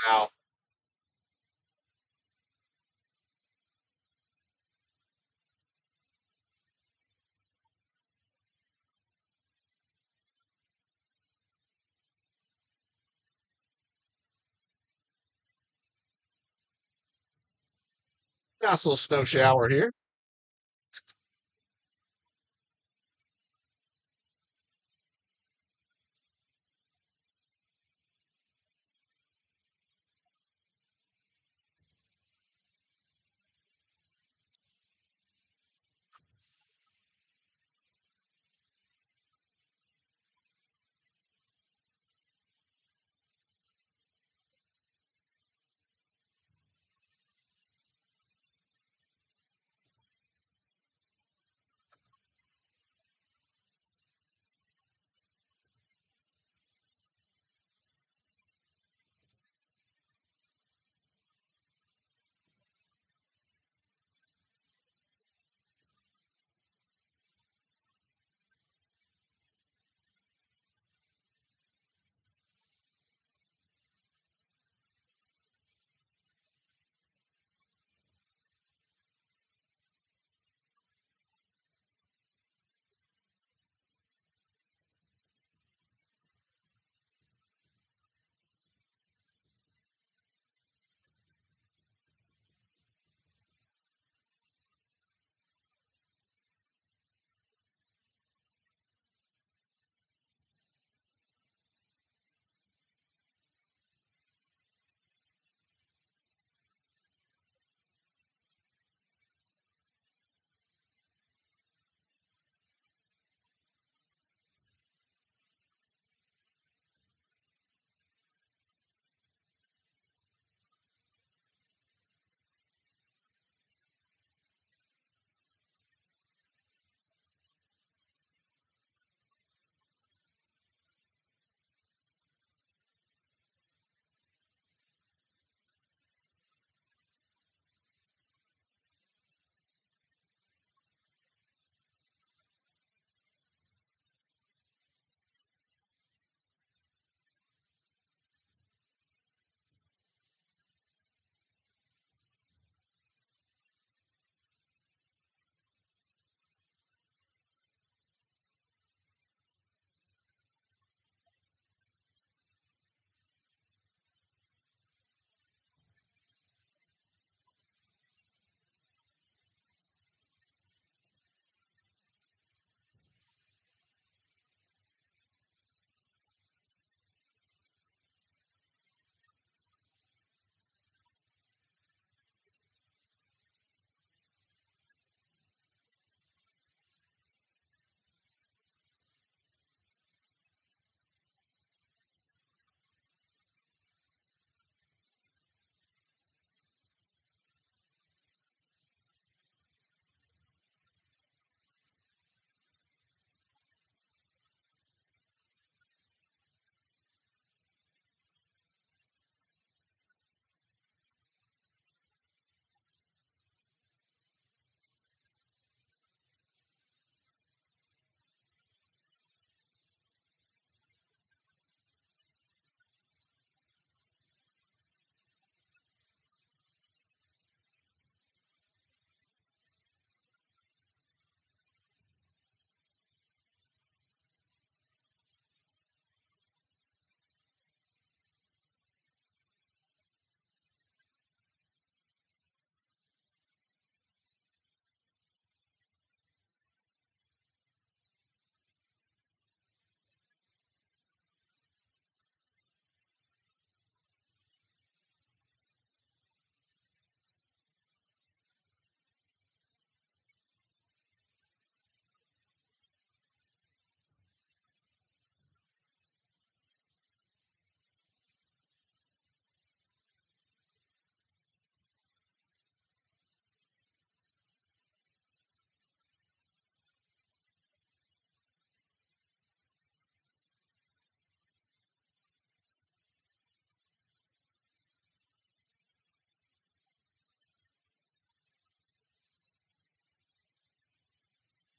S1: Wow. Nice little snow shower here.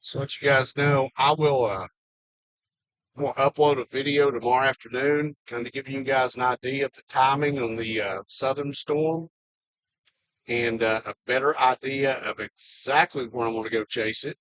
S1: So let you guys know, will upload a video tomorrow afternoon, kind of giving you guys an idea of the timing on the southern storm and a better idea of exactly where I'm going to go chase it.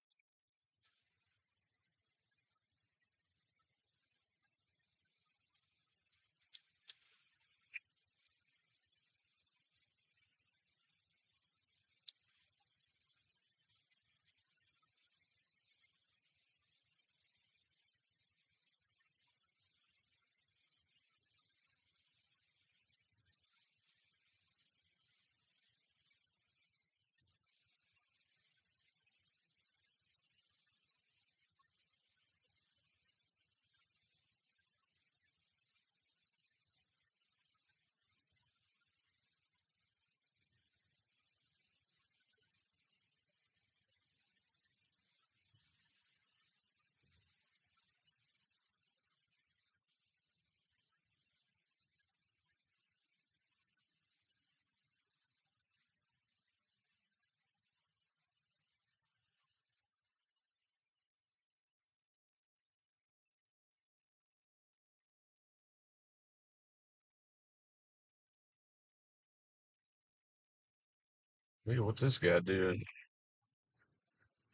S1: Hey, what's this guy doing?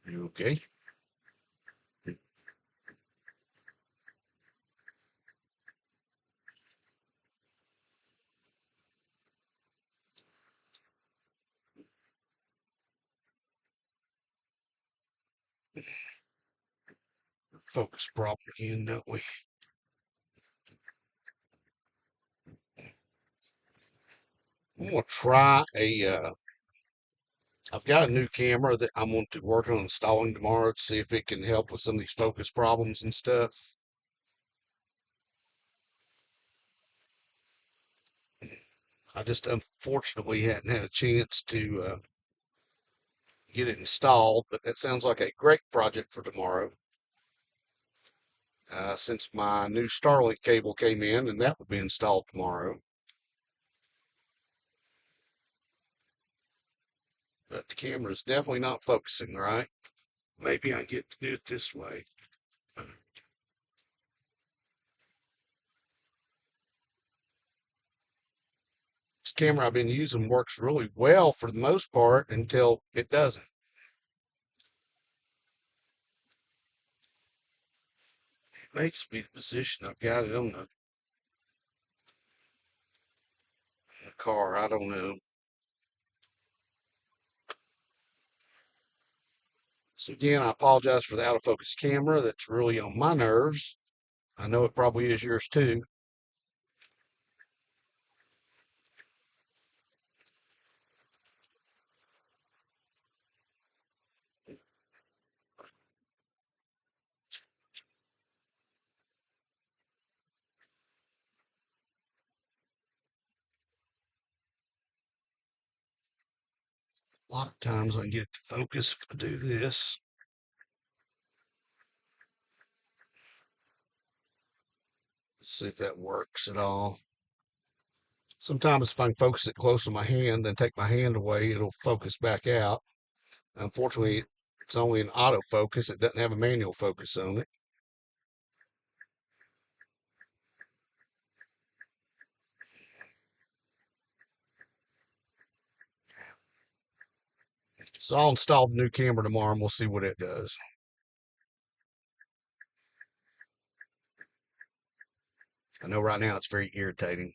S1: You okay? Focus problem again, don't we? I'm gonna try I've got a new camera that I'm going to work on installing tomorrow to see if it can help with some of these focus problems and stuff. I just unfortunately hadn't had a chance to get it installed, but that sounds like a great project for tomorrow. Since my new Starlink cable came in, and that will be installed tomorrow. But the camera is definitely not focusing right. Maybe I get to do it this way. This camera I've been using works really well for the most part until it doesn't. It may just be the position I've got it on the car. I don't know. So again, I apologize for the out of focus camera. That's really on my nerves. I know it probably is yours too. A lot of times I can get it to focus if I do this. See if that works at all. Sometimes if I can focus it close to my hand, then take my hand away, it'll focus back out. Unfortunately, it's only an autofocus. It doesn't have a manual focus on it. So I'll install the new camera tomorrow and we'll see what it does. I know right now it's very irritating.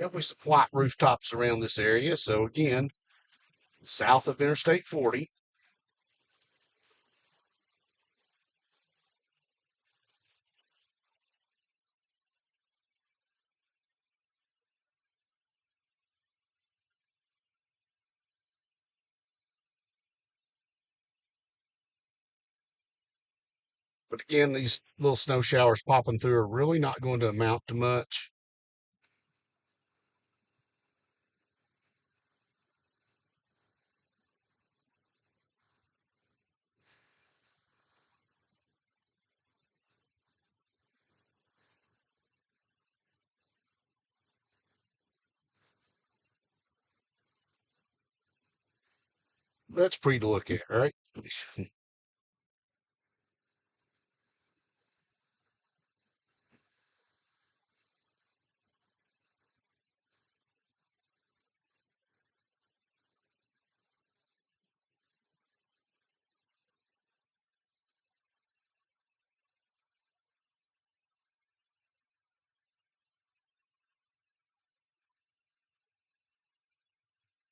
S1: Definitely some white rooftops around this area. So again, south of Interstate 40. But again, these little snow showers popping through are really not going to amount to much. That's pretty to look at, right?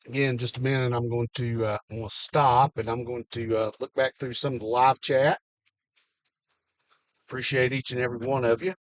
S1: Again, just a minute. I'm going to stop and I'm going to look back through some of the live chat. Appreciate each and every one of you.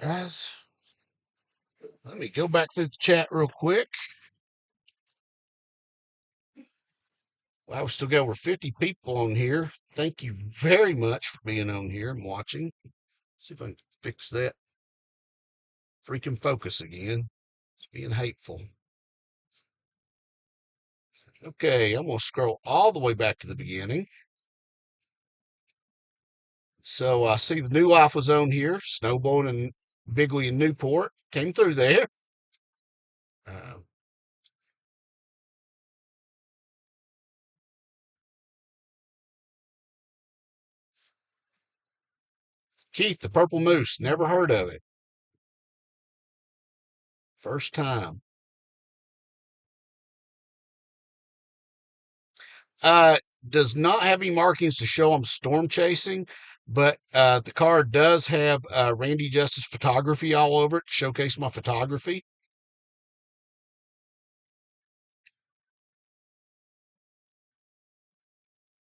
S1: Guys, let me go back through the chat real quick. Well, we still got over 50 people on here. Thank you very much for being on here and watching. See if I can fix that freaking focus again. It's being hateful. Okay, I'm going to scroll all the way back to the beginning. So I see the New Life was on here. Snowboarding in Bigley and Newport. Came through there. Uh, Keith, the Purple Moose. Never heard of it. First time. Uh, does not have any markings to show I'm storm chasing, But the car does have Randy Justice photography all over it to showcase my photography.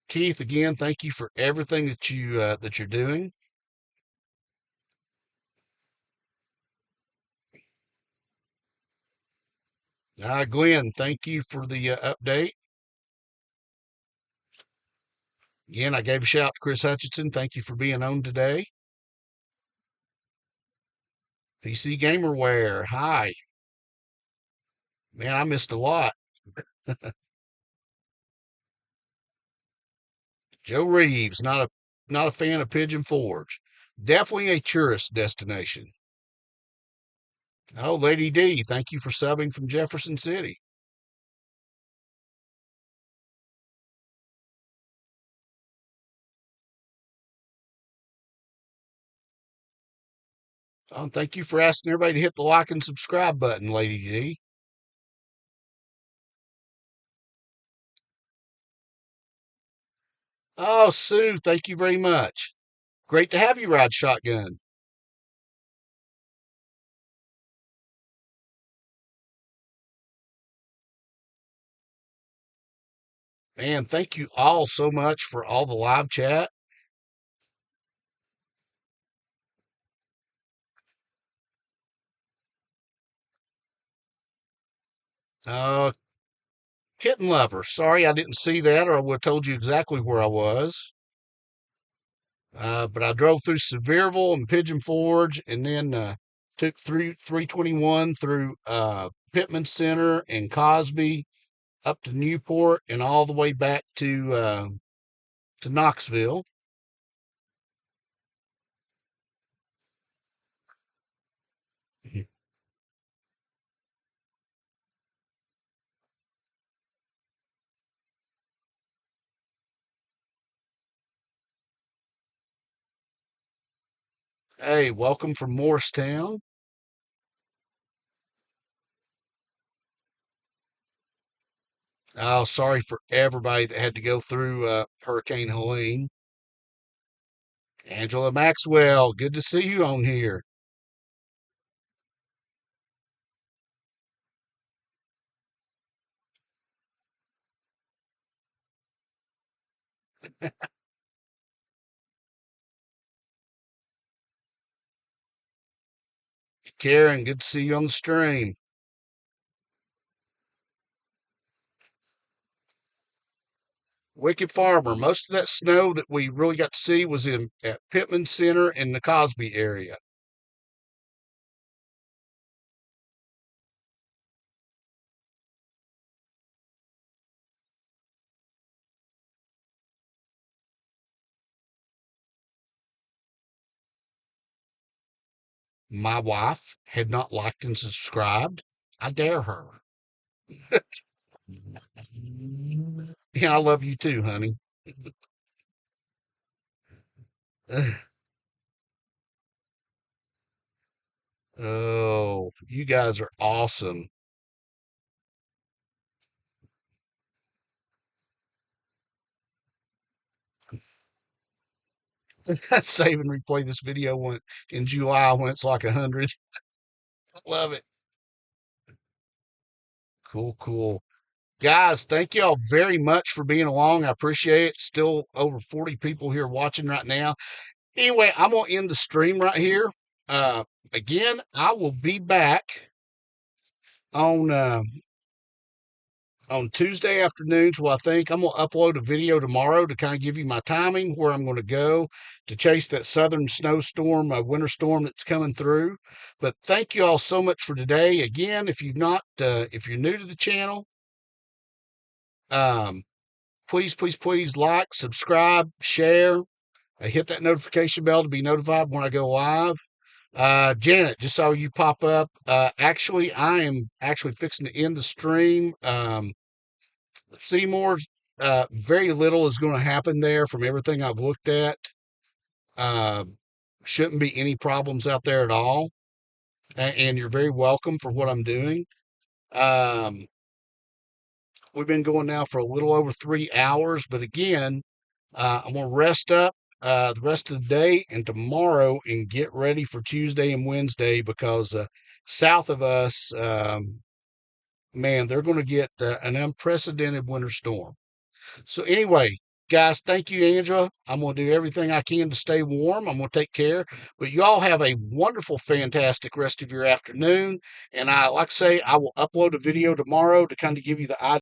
S1: Keith, again, thank you for everything that you're doing. Glenn, thank you for the update. Again, I gave a shout to Chris Hutchinson. Thank you for being on today. PC Gamerware, hi. Man, I missed a lot. Joe Reeves, not a fan of Pigeon Forge. Definitely a tourist destination. Oh, Lady D, thank you for subbing from Jefferson City. Thank you for asking everybody to hit the like and subscribe button, Lady D. Oh, Sue, thank you very much. Great to have you ride shotgun. Man, thank you all so much for all the live chat. Uh, Kitten Lover, sorry I didn't see that or I would have told you exactly where I was. But I drove through Sevierville and Pigeon Forge and then took through 321 through Pitman Center and Cosby up to Newport and all the way back to Knoxville. Hey, welcome from Morristown. Oh, sorry for everybody that had to go through Hurricane Helene. Angela Maxwell, good to see you on here. Karen, good to see you on the stream. Wicked Farmer, most of that snow that we really got to see was in at Pitman Center in the Cosby area. My wife had not liked and subscribed. I dare her. Yeah, I love you too, honey. Oh, you guys are awesome. Save and replay this video in July when it's like 100. Love it. Cool, cool. Guys, thank y'all very much for being along. I appreciate it. Still over 40 people here watching right now. Anyway, I'm going to end the stream right here. Uh, Again, I will be back on on Tuesday afternoons. Well, I think I'm going to upload a video tomorrow to kind of give you my timing, where I'm going to go to chase that southern snowstorm, winter storm that's coming through. But thank you all so much for today. Again, if you're new to the channel, um, please like, subscribe, share, hit that notification bell to be notified when I go live. Janet, just saw you pop up. Actually, I am actually fixing to end the stream. Seymour, very little is going to happen there from everything I've looked at. Uh, shouldn't be any problems out there at all. And you're very welcome for what I'm doing. Um, we've been going now for a little over 3 hours, but again, I'm going to rest up, the rest of the day and tomorrow and get ready for Tuesday and Wednesday because south of us, man, they're going to get an unprecedented winter storm. So anyway, guys, thank you, Angela. I'm going to do everything I can to stay warm. I'm going to take care. But you all have a wonderful, fantastic rest of your afternoon. And like I say, I will upload a video tomorrow to kind of give you the idea